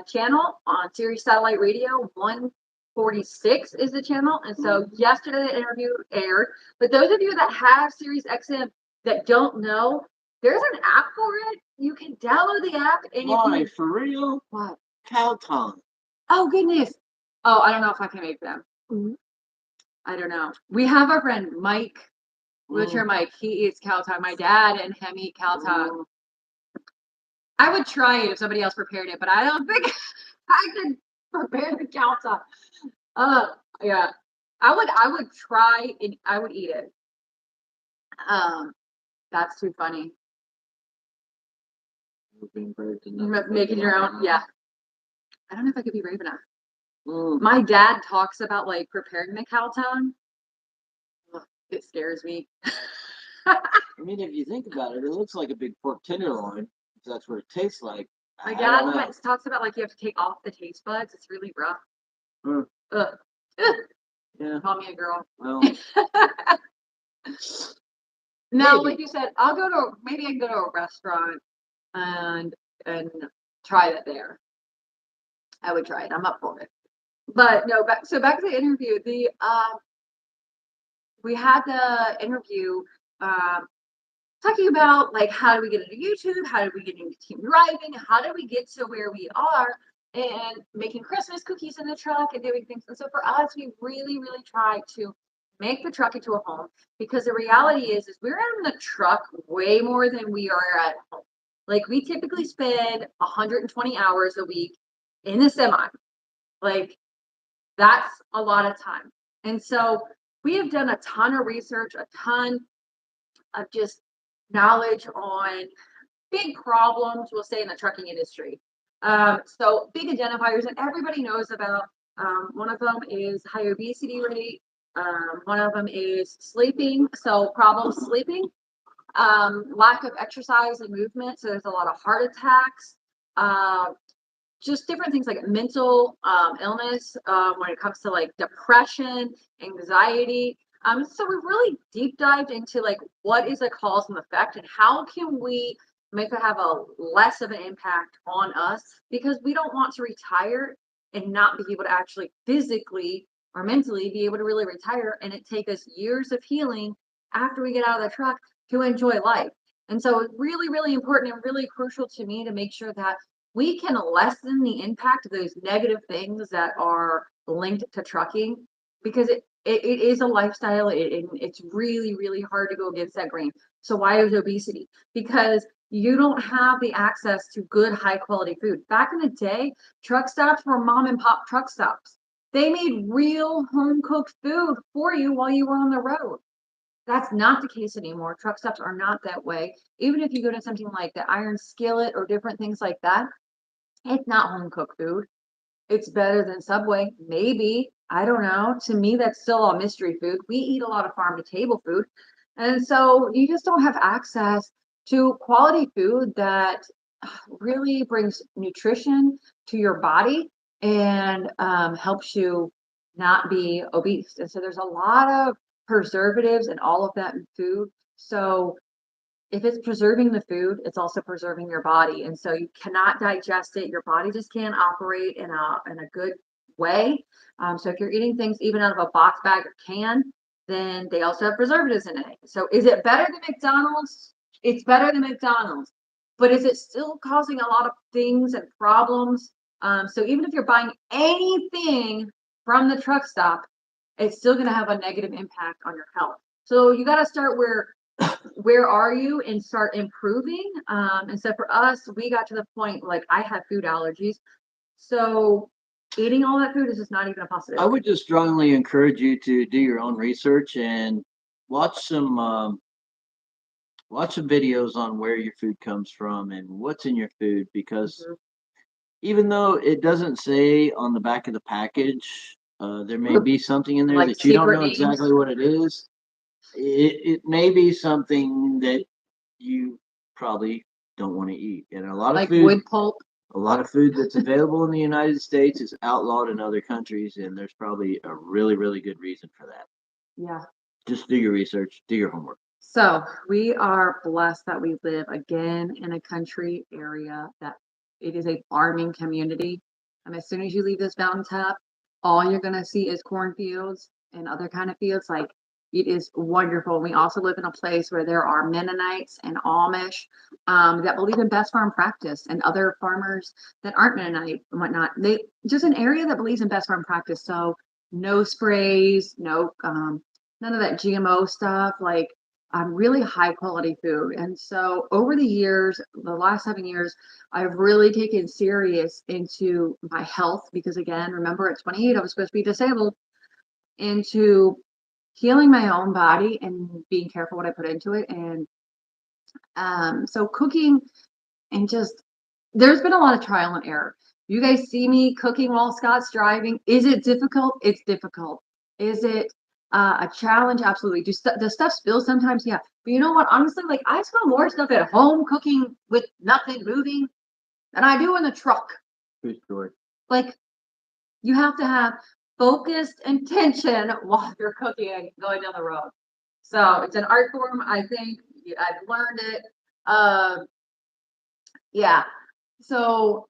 channel on Sirius Satellite Radio. 146 is the channel. And so yesterday the interview aired. But those of you that have Sirius XM that don't know, there's an app for it. You can download the app and Why, for real? What? Cow tongue. Oh goodness. Oh, I don't know if I can make them. I don't know. We have our friend Mike, Wheelchair Mike. He eats cow tongue. My dad and him eat cow tongue. I would try it if somebody else prepared it, but I don't think I could prepare the cow tongue. Yeah. I would try and I would eat it. That's too funny. Making your own, yeah. I don't know if I could be brave enough. My dad talks about like preparing the cow tongue. It scares me. I mean, if you think about it, it looks like a big pork tenderloin. If that's what it tastes like. My I dad don't know. talks about like you have to take off the taste buds. It's really rough. Hmm. Ugh. Ugh. Yeah. Call me a girl. Well, No, maybe. like you said, maybe I can go to a restaurant and and try that there. I would try it. I'm up for it. But no, back to the interview. We had the interview um talking about like how do we get into YouTube, how did we get into team driving, how did we get to where we are, and making Christmas cookies in the truck and doing things. And so for us, we really, really tried to make the truck into a home because the reality is we're in the truck way more than we are at home. Like we typically spend 120 hours a week in the semi. Like that's a lot of time. And so we have done a ton of research, a ton of just knowledge on big problems, we'll say, in the trucking industry. So big identifiers, and everybody knows about. One of them is high obesity rate. One of them is sleeping. So problems sleeping, lack of exercise and movement. So there's a lot of heart attacks. Just different things like mental illness when it comes to like depression, anxiety. So we've really deep dived into like what is a cause and effect and how can we make it have a less of an impact on us because we don't want to retire and not be able to actually physically or mentally be able to really retire and it take us years of healing after we get out of the truck to enjoy life. And so it's really, really important and really crucial to me to make sure that we can lessen the impact of those negative things that are linked to trucking because it is a lifestyle. It's really, really hard to go against that grain. So why is obesity? Because you don't have the access to good, high quality food. Back in the day, truck stops were mom and pop truck stops. They made real home cooked food for you while you were on the road. That's not the case anymore. Truck stops are not that way. Even if you go to something like the Iron Skillet or different things like that, it's not home cooked food. It's better than Subway. Maybe. I don't know. To me, that's still all mystery food. We eat a lot of farm to table food. And so you just don't have access to quality food that really brings nutrition to your body and helps you not be obese. And so there's a lot of preservatives and all of that in food. So if it's preserving the food, it's also preserving your body. And so you cannot digest it. Your body just can't operate in a good way. So if you're eating things even out of a box bag or can, then they also have preservatives in it. So is it better than McDonald's? It's better than McDonald's. But is it still causing a lot of things and problems? So even if you're buying anything from the truck stop, it's still going to have a negative impact on your health. So you got to start where are you and start improving. And so for us, we got to the point like I have food allergies. So eating all that food is just not even a possibility. I would just strongly encourage you to do your own research and watch some videos on where your food comes from and what's in your food because even though it doesn't say on the back of the package, there may be something in there Like that you don't secret know names. exactly what it is. It may be something that you probably don't want to eat. And a lot of like food, wood pulp. a lot of food that's available in the United States is outlawed in other countries, and there's probably a really, really good reason for that. Yeah. Just do your research, do your homework. So we are blessed that we live again in a country area that it is a farming community. And as soon as you leave this mountaintop, all you're gonna see is cornfields and other kind of fields. Like it is wonderful. We also live in a place where there are Mennonites and Amish that believe in best farm practice, and other farmers that aren't Mennonite and whatnot. They just an area that believes in best farm practice. So no sprays, no none of that GMO stuff. Like really high quality food. And so over the years, the last 7 years, I've really taken serious into my health because again, remember at 28, I was supposed to be disabled, into healing my own body and being careful what I put into it. And so cooking and just there's been a lot of trial and error. You guys see me cooking while Scott's driving. Is it difficult? It's difficult. Is it A challenge, absolutely. Does stuff spill sometimes? Yeah. But you know what? Honestly, like I spill more stuff at home cooking with nothing moving than I do in the truck. True story. Like you have to have focused intention while you're cooking going down the road. So it's an art form. I think I've learned it. Yeah. So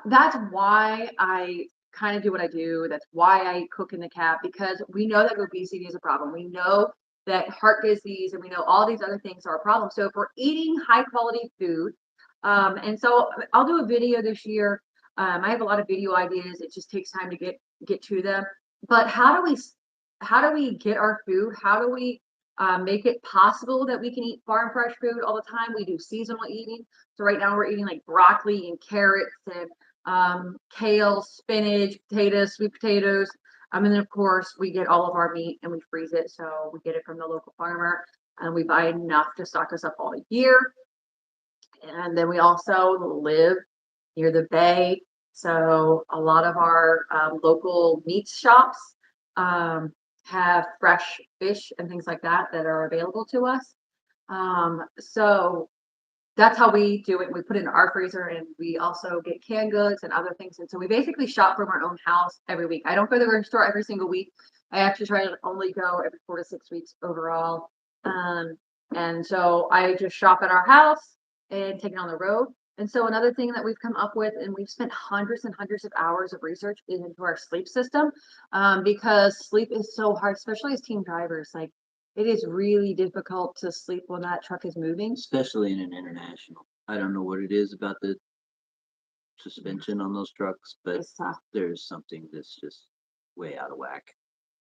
that's why I kind of do what I do. That's why I cook in the cab because we know that obesity is a problem. We know that heart disease and we know all these other things are a problem. So if we're eating high quality food, and so I'll do a video this year. I have a lot of video ideas. It just takes time to get to them. But how do we get our food? How do we make it possible that we can eat farm fresh food all the time? We do seasonal eating. So right now we're eating like broccoli and carrots and kale, spinach, potatoes, sweet potatoes. And then of course we get all of our meat and we freeze it. So we get it from the local farmer and we buy enough to stock us up all year. And then we also live near the bay. So a lot of our local meat shops um, have fresh fish and things like that that are available to us. So that's how we do it. We put it in our freezer and we also get canned goods and other things. And so we basically shop from our own house every week. I don't go to the grocery store every single week. I actually try to only go every 4 to 6 weeks overall. And so I just shop at our house and take it on the road. And so another thing that we've come up with, and we've spent hundreds and hundreds of hours of research into our sleep system, because sleep is so hard, especially as team drivers. Like it is really difficult to sleep when that truck is moving. Especially in an international. I don't know what it is about the suspension on those trucks, but It's tough. there's something that's just way out of whack.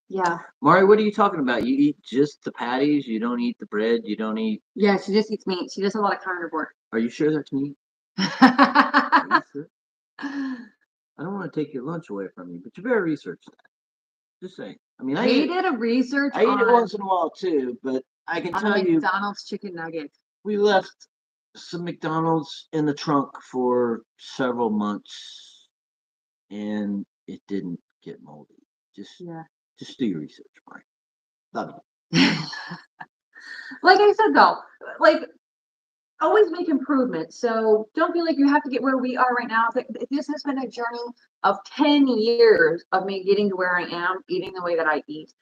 Yeah. Mari, what are you talking about? You eat just the patties? You don't eat the bread? You don't eat. Yeah, she just eats meat. She does a lot of carnivore. Are you sure that's meat? Are you sure? I don't want to take your lunch away from you, but you better research that. Just saying. I mean, He did a research I eat it on once in a while too, but I can a tell you, McDonald's chicken nugget. we left some McDonald's in the trunk for several months, and it didn't get moldy. Yeah. Just do your research, Mari. Love you. Like I said though, like always make improvements. So don't feel like you have to get where we are right now. This has been a journey of 10 years of me getting to where I am, eating the way that I eat.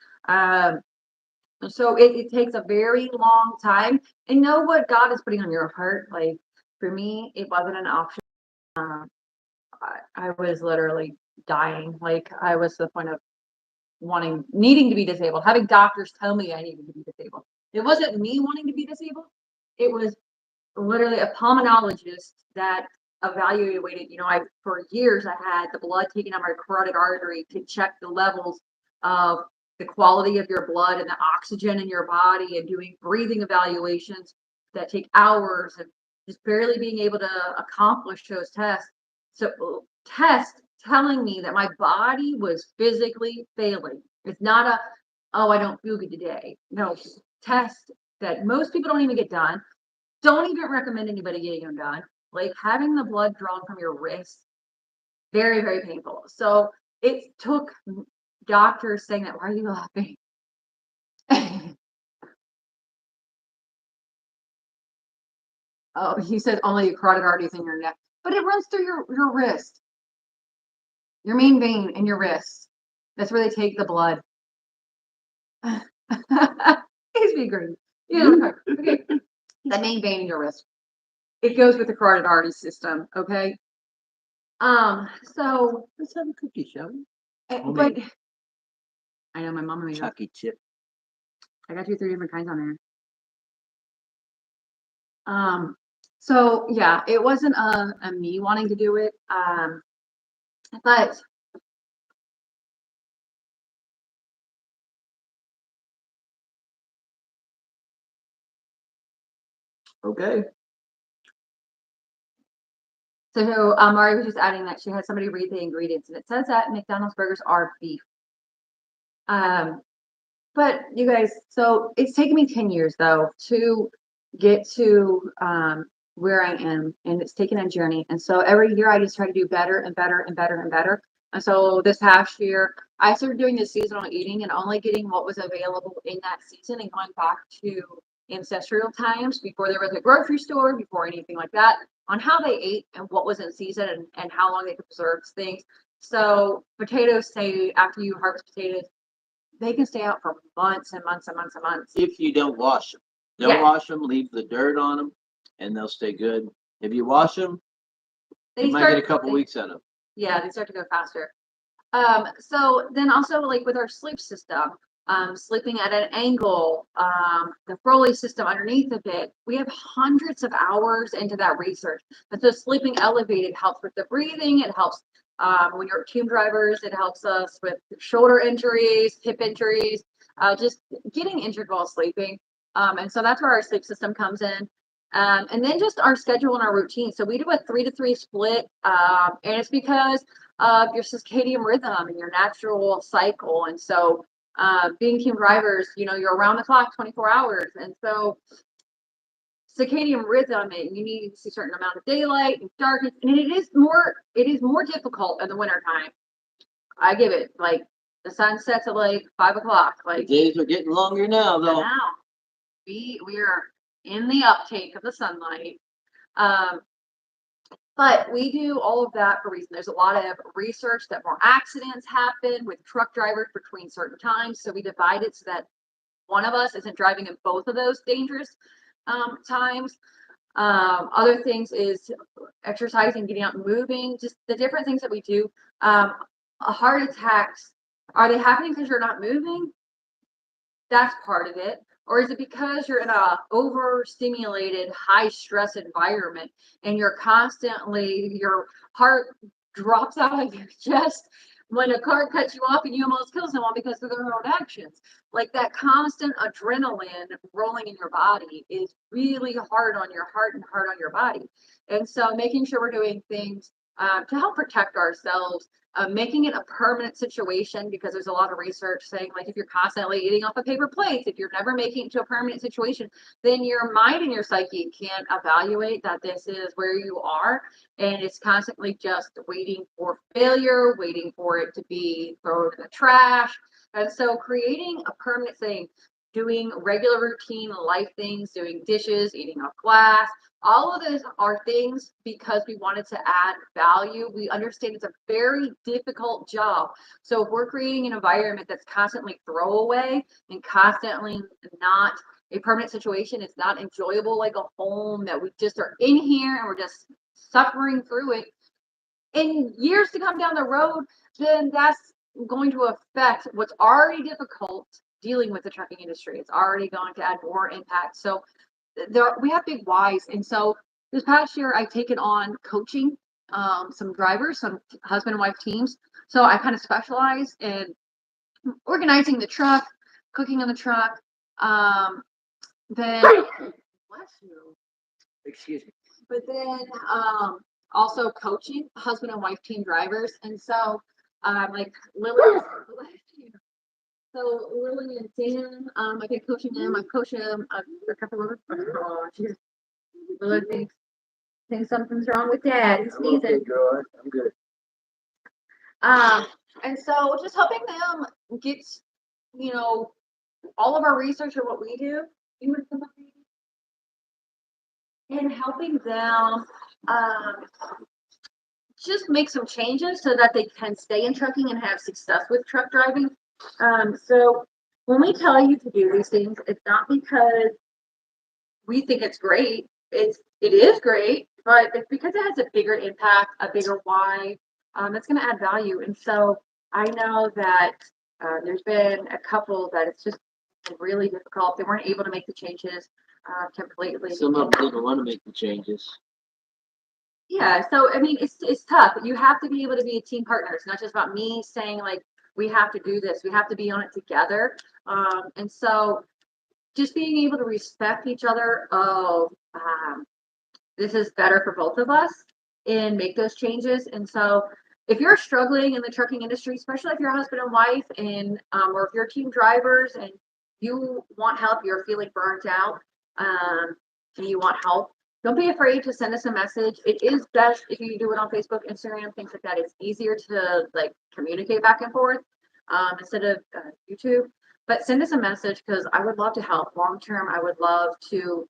So it takes a very long time. And know what God is putting on your heart. Like for me, it wasn't an option. I was literally dying. Like I was to the point of needing to be disabled, having doctors tell me I needed to be disabled. It wasn't me wanting to be disabled. It was literally a pulmonologist that evaluated, I for years I had the blood taken out my carotid artery to check the levels of the quality of your blood and the oxygen in your body and doing breathing evaluations that take hours and just barely being able to accomplish those tests. So tests telling me that my body was physically failing. It's not oh, I don't feel good today. No, test that most people don't even get done. Don't even recommend anybody getting them done. Like having the blood drawn from your wrist, very, very painful. So it took doctors saying that. Why are you laughing? Oh, he said only your carotid arteries in your neck, but it runs through your wrist, your main vein in your wrist. That's where they take the blood. He's being great. Yeah, okay. The main vein in your wrist. It goes with the carotid artery system. Okay. So Let's have a cookie, shall we? but I know my mom made it. Chucky chip. I got 2, 3 different kinds on there. So yeah, it wasn't a me wanting to do it. But Okay. so Mari was just adding that she had somebody read the ingredients and it says that McDonald's burgers are beef. But you guys, so it's taken me 10 years though to get to where I am, and it's taken a journey. And so every year I just try to do better and better and better and better. And so this past year, I started doing the seasonal eating and only getting what was available in that season and going back to ancestral times before there was a grocery store, before anything like that, on how they ate and what was in season and how long they could preserve things. So potatoes stay, after you harvest potatoes, they can stay out for months and months and months and months. If you don't wash them. Don't Yeah. wash them, leave the dirt on them, and they'll stay good. If you wash them, They you might start get a couple weeks out of them. Yeah, they start to go faster. So then also like with our sleep system, sleeping at an angle, the Froley system underneath of it, we have hundreds of hours into that research. But so sleeping elevated helps with the breathing. It helps when you're team drivers. It helps us with shoulder injuries, hip injuries, just getting injured while sleeping. And so that's where our sleep system comes in. And then just our schedule and our routine. So we do a 3-to-3 split, and it's because of your circadian rhythm and your natural cycle. And so being team drivers, you're around the clock 24 hours. And so circadian rhythm, and you need a certain amount of daylight and darkness. And it is more difficult in the wintertime. I give it like the sun sets at like 5 o'clock. The Like days are getting longer now, though. now we are in the uptake of the sunlight. Um, But we do all of that for a reason. There's a lot of research that more accidents happen with truck drivers between certain times. So we divide it so that one of us isn't driving in both of those dangerous times. Other things is exercising, getting out and moving, just the different things that we do. Heart attacks, are they happening because you're not moving? That's part of it. Or is it because you're in a overstimulated, high stress environment and you're constantly, your heart drops out of your chest when a car cuts you off and you almost kill someone because of their own actions? Like that constant adrenaline rolling in your body is really hard on your heart and hard on your body. And so making sure we're doing things to help protect ourselves, making it a permanent situation, because there's a lot of research saying like if you're constantly eating off of paper plates, if you're never making it to a permanent situation, then your mind and your psyche can't evaluate that this is where you are, and it's constantly just waiting for failure, waiting for it to be thrown in the trash. And so creating a permanent thing, doing regular routine life things, doing dishes, eating off glass, all of those are things because we wanted to add value. We understand it's a very difficult job. So if we're creating an environment that's constantly throwaway and constantly not a permanent situation, it's not enjoyable like a home, that we just are in here and we're just suffering through it in years to come down the road, then that's going to affect what's already difficult dealing with the trucking industry. It's already going to add more impact. So we have big whys. And so this past year I've taken on coaching some drivers, some husband and wife teams. So I kind of specialize in organizing the truck, cooking on the truck, then bless you. Excuse me. But then also coaching husband and wife team drivers. And so like Lily, so Lily and Dan, I've been coaching them. I've coached them a couple of Lily thinks something's wrong with Dad. He's sneezing. Girl. I'm good. And so just helping them get, all of our research on what we do, and helping them just make some changes so that they can stay in trucking and have success with truck driving. So when we tell you to do these things, it's not because we think it's great. It is great, but it's because it has a bigger impact, a bigger why. That's going to add value. And so I know that there's been a couple that it's just really difficult. They weren't able to make the changes completely. Some of them didn't want to make the changes. Yeah, so I mean, it's tough. You have to be able to be a team partner. It's not just about me saying like we have to do this. We have to be on it together. And so just being able to respect each other. Oh, this is better for both of us, and make those changes. And so if you're struggling in the trucking industry, especially if you're husband and wife, and or if you're team drivers and you want help, you're feeling burnt out, and you want help, don't be afraid to send us a message. It is best if you do it on Facebook, Instagram, things like that. It's easier to like communicate back and forth instead of YouTube. But send us a message because I would love to help. Long term, I would love to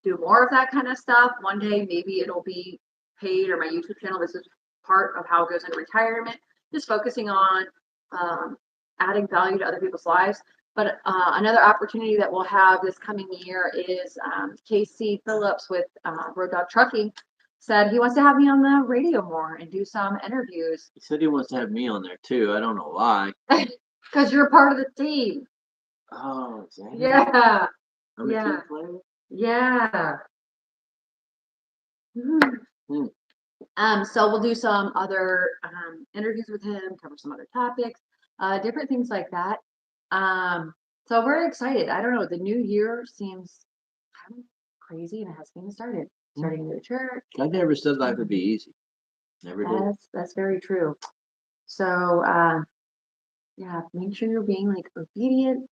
do more of that kind of stuff. One day, maybe it'll be paid or my YouTube channel. This is part of how it goes into retirement. Just focusing on adding value to other people's lives. But another opportunity that we'll have this coming year is Casey Phillips with Road Dog Trucking said he wants to have me on the radio more and do some interviews. He said he wants to have me on there too. I don't know why. Because you're a part of the team. Oh, is that it? Yeah. I'm a Yeah. team player. Yeah. So we'll do some other interviews with him, cover some other topics, different things like that. So we're excited. I don't know. The new year seems kind of crazy and it hasn't even started. Starting a new church. I never said life would be easy. Never did. That's very true. So yeah, make sure you're being like obedient,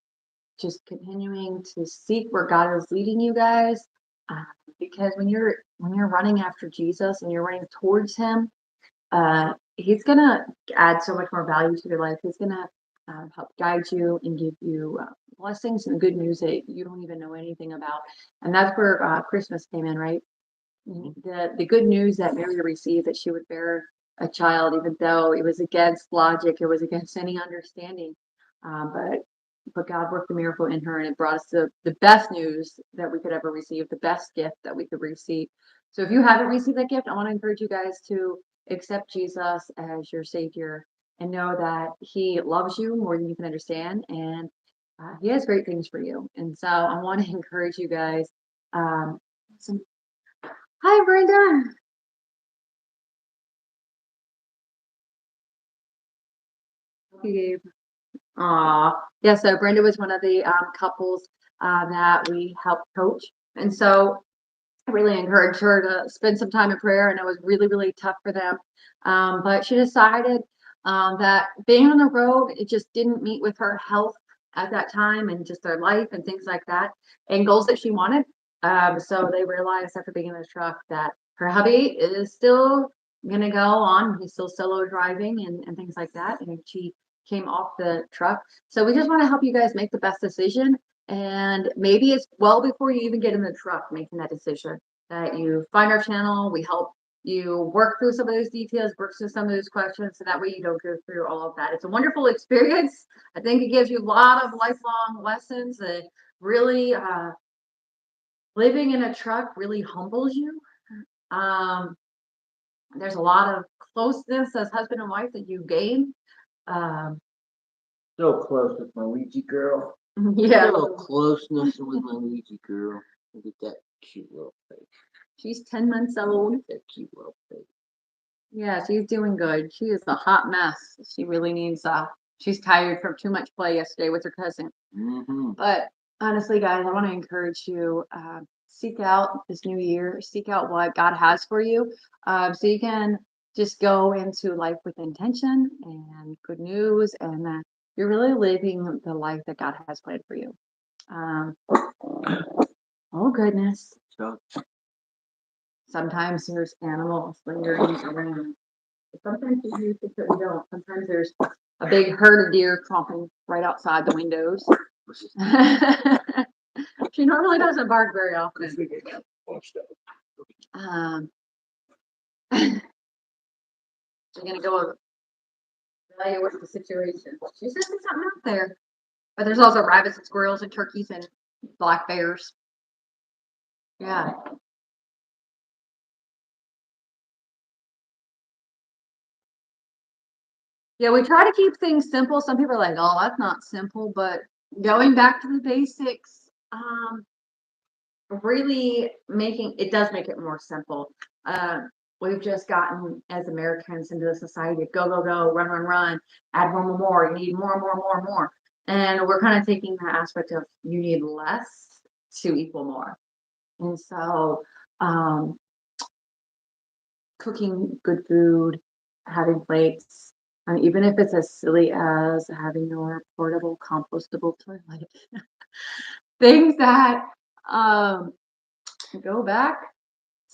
just continuing to seek where God is leading you guys. Because when you're running after Jesus and you're running towards Him, He's gonna add so much more value to your life. He's gonna help guide you and give you blessings and good news that you don't even know anything about. And that's where Christmas came in, right? The good news that Mary received that she would bear a child, even though it was against logic, it was against any understanding. But God worked a miracle in her, and it brought us the best news that we could ever receive, the best gift that we could receive. So if you haven't received that gift, I want to encourage you guys to accept Jesus as your Savior and know that He loves you more than you can understand, and He has great things for you. And so I want to encourage you guys. Some Hi, Brenda. Gabe. Aw. Yeah, so Brenda was one of the couples that we helped coach. And so I really encouraged her to spend some time in prayer, and it was really, really tough for them. But she decided that being on the road, it just didn't meet with her health at that time and just their life and things like that and goals that she wanted. So they realized after being in the truck that her hubby is still going to go on. He's still solo driving and things like that. And she came off the truck. So we just want to help you guys make the best decision. And maybe it's well before you even get in the truck making that decision that you find our channel. We help you work through some of those details, work through some of those questions, so that way you don't go through all of that. It's a wonderful experience. I think it gives you a lot of lifelong lessons that really living in a truck really humbles you. There's a lot of closeness as husband and wife that you gain. So close with my Ouija girl. Yeah. Little closeness with my Ouija girl. Look at that cute little face. She's 10 months old. That cute little face. Yeah, she's doing good. She is a hot mess. She really needs she's tired from too much play yesterday with her cousin. Mm-hmm. But honestly, guys, I want to encourage you, seek out this new year, seek out what God has for you. So you can just go into life with intention and good news, and that you're really living the life that God has planned for you. Oh goodness. So Sometimes there's animals lingering around. Sometimes you think that we don't. Sometimes there's a big herd of deer tromping right outside the windows. She normally doesn't bark very often. We're gonna go evaluate the situation. She says there's something out there, but there's also rabbits and squirrels and turkeys and black bears. Yeah. Yeah, we try to keep things simple. Some people are like, "Oh, that's not simple," but going back to the basics, really making it does make it more simple. We've just gotten as Americans into the society, go, go, go, run, run, run, add more, more, more. You need more, more, more, more. And we're kind of taking the aspect of you need less to equal more. And so cooking good food, having plates, even if it's as silly as having your portable compostable toilet, things that go back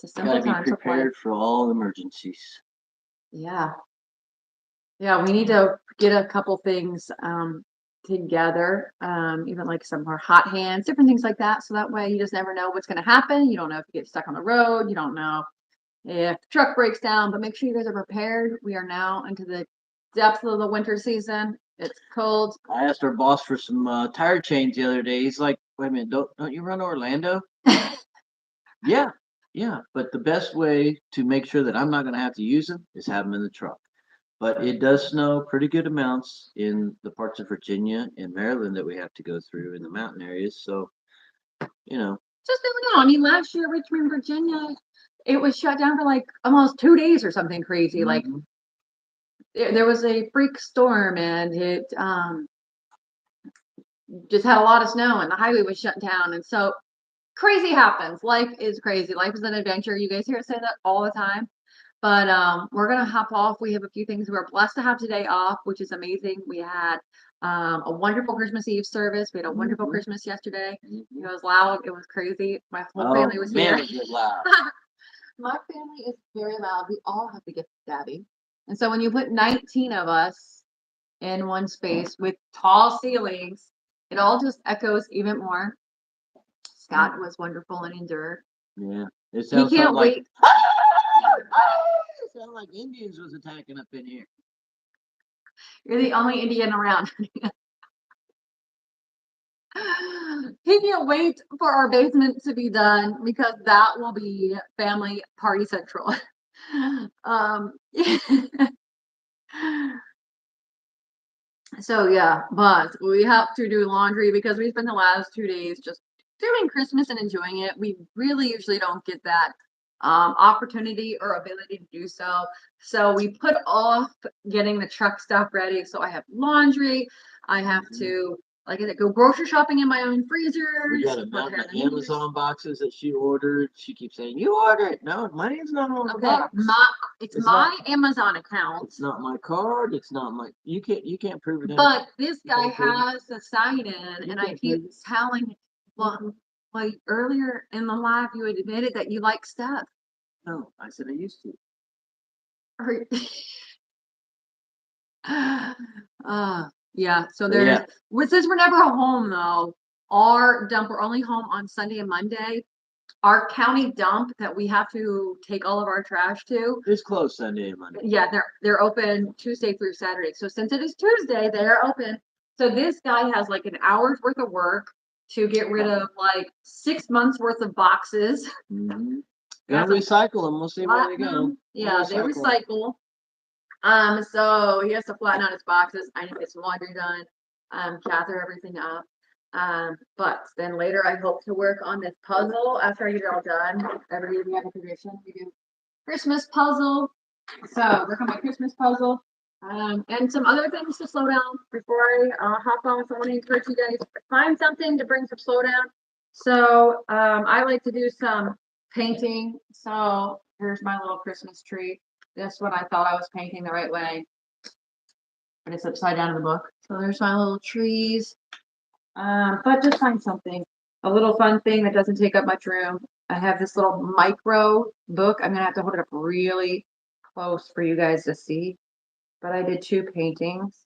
It's a simple Gotta be time to play. prepared for all emergencies. Yeah. Yeah, we need to get a couple things together, even like some more hot hands, different things like that. So that way you just never know what's going to happen. You don't know if you get stuck on the road. You don't know if the truck breaks down, but make sure you guys are prepared. We are now into the depths of the winter season. It's cold. I asked our boss for some tire chains the other day. He's like, "Wait a minute, don't you run to Orlando?" Yeah, yeah. But the best way to make sure that I'm not going to have to use them is have them in the truck. But it does snow pretty good amounts in the parts of Virginia and Maryland that we have to go through in the mountain areas. So, you know, Just never know. I mean, last year, Richmond, Virginia, it was shut down for like almost 2 days or something crazy. Like mhm. there was a freak storm and it just had a lot of snow and the highway was shut down. And so crazy happens. Life is crazy. Life is an adventure. You guys hear us say that all the time. But we're gonna hop off. We have a few things. We're blessed to have today off, which is amazing. We had a wonderful Christmas Eve service. We had a wonderful Christmas yesterday. It was loud. It was crazy. My whole family was man, here. was it loud. My family is very loud. We all have to get Daddy. And so when you put 19 of us in one space with tall ceilings, it all just echoes even more. Scott was wonderful and endured. Yeah, it He sounds can't like wait. it sounded like Indians was attacking up in here. You're the only Indian around. He can't wait for our basement to be done because that will be family party central. um, so yeah, but we have to do laundry because we spent the last 2 days just doing Christmas and enjoying it. We really usually don't get that opportunity or ability to do so. So we put off getting the truck stuff ready. So I have laundry. I have to, like I said, go grocery shopping in my own freezer. We got a mountain of Amazon boxes that she ordered. She keeps saying, "You ordered it." No, my name's not on the Okay, box. it's It's my not- Amazon account. It's not my card. It's not my. You can't prove it. But this guy can't prove it. has a sign in, You and I can't keep prove it. telling him, well, earlier in the live, you had admitted that you like stuff. No, I said I used to. Or- yeah, so But there's, yeah. since we're never home though, our dump, we're only home on Sunday and Monday. Our county dump that we have to take all of our trash to, It's closed Sunday and Monday. yeah, they're open Tuesday through Saturday. So since it is Tuesday, they're open. So this guy has like an hour's worth of work to get rid of like 6 months worth of boxes. Mm-hmm. Yeah, Gonna recycle them. We'll see where they go. Platinum. Yeah, they We'll recycle. So he has to flatten out his boxes. I need to get some laundry done, gather everything up. But then later I hope to work on this puzzle after I get it all done. Every year we have a tradition. We do Christmas puzzle. So work on my Christmas puzzle. And some other things to slow down before I hop off. I want to encourage you guys to find something to bring some slow down. So I like to do some painting. So here's my little Christmas tree. This one I thought I was painting the right way, but it's upside down in the book. So there's my little trees. But just find something, a little fun thing that doesn't take up much room. I have this little micro book. I'm gonna have to hold it up really close for you guys to see. But I did 2 paintings.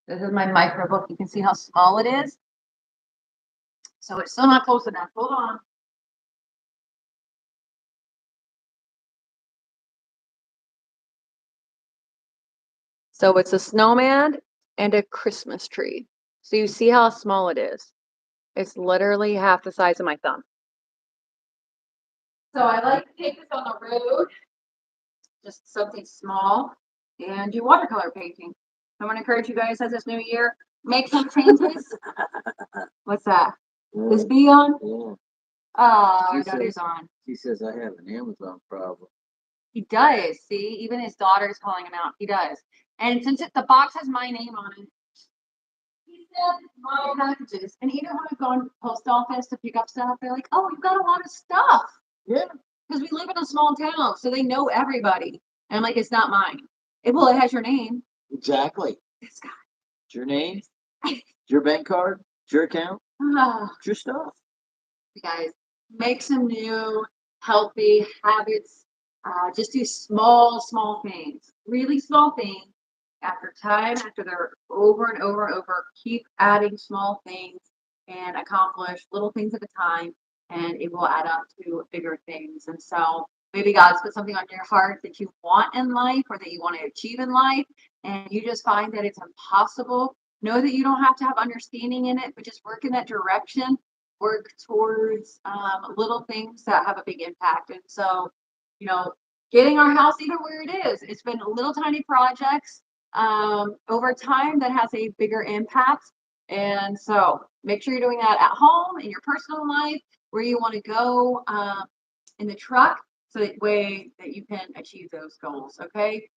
This is my micro book. You can see how small it is. So it's still not close enough. Hold on. So it's a snowman and a Christmas tree. So you see how small it is. It's literally half the size of my thumb. So I like to take this on the road, just something small, and do watercolor painting. I want to encourage you guys as this new year, make some changes. What's that? Is B on? Yeah. Oh, She our daughter's says- on. She says I have an Amazon problem. He does. See, even his daughter's calling him out. He does. And since the box has my name on it, he said my packages. And even when I go to the post office to pick up stuff, they're like, "Oh, you've got a lot of stuff." Yeah. Because we live in a small town, so they know everybody. And I'm like, "It's not mine." Well, it has your name. Exactly. It's got. It's your name. It's your bank card. It's your account. Ah, It's your stuff. you guys, make some new healthy habits. Just do small things, really small things. After time, after they're over and over and over, keep adding small things and accomplish little things at a time, and it will add up to bigger things. And so maybe God's put something on your heart that you want in life or that you want to achieve in life, and you just find that it's impossible. Know that you don't have to have understanding in it, but just work in that direction. Work towards little things that have a big impact. And so, getting our house even where it is, it's been little tiny projects over time that has a bigger impact. And so make sure you're doing that at home, in your personal life, where you want to go in the truck, so that way that you can achieve those goals. Okay.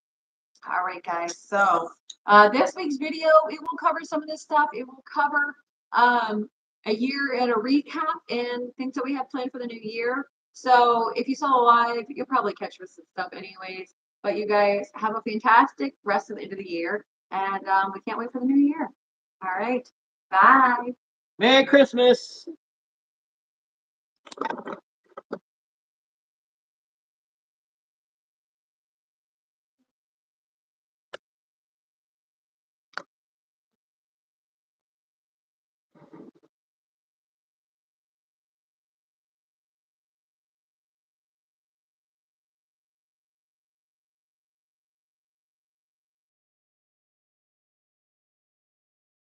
All right, guys. So this week's video, it will cover some of this stuff. It will cover a year and a recap and things that we have planned for the new year. So if you saw live, you'll probably catch this stuff anyways. But you guys have a fantastic rest of the end of the year. And we can't wait for the new year. All right. Bye. Merry Christmas.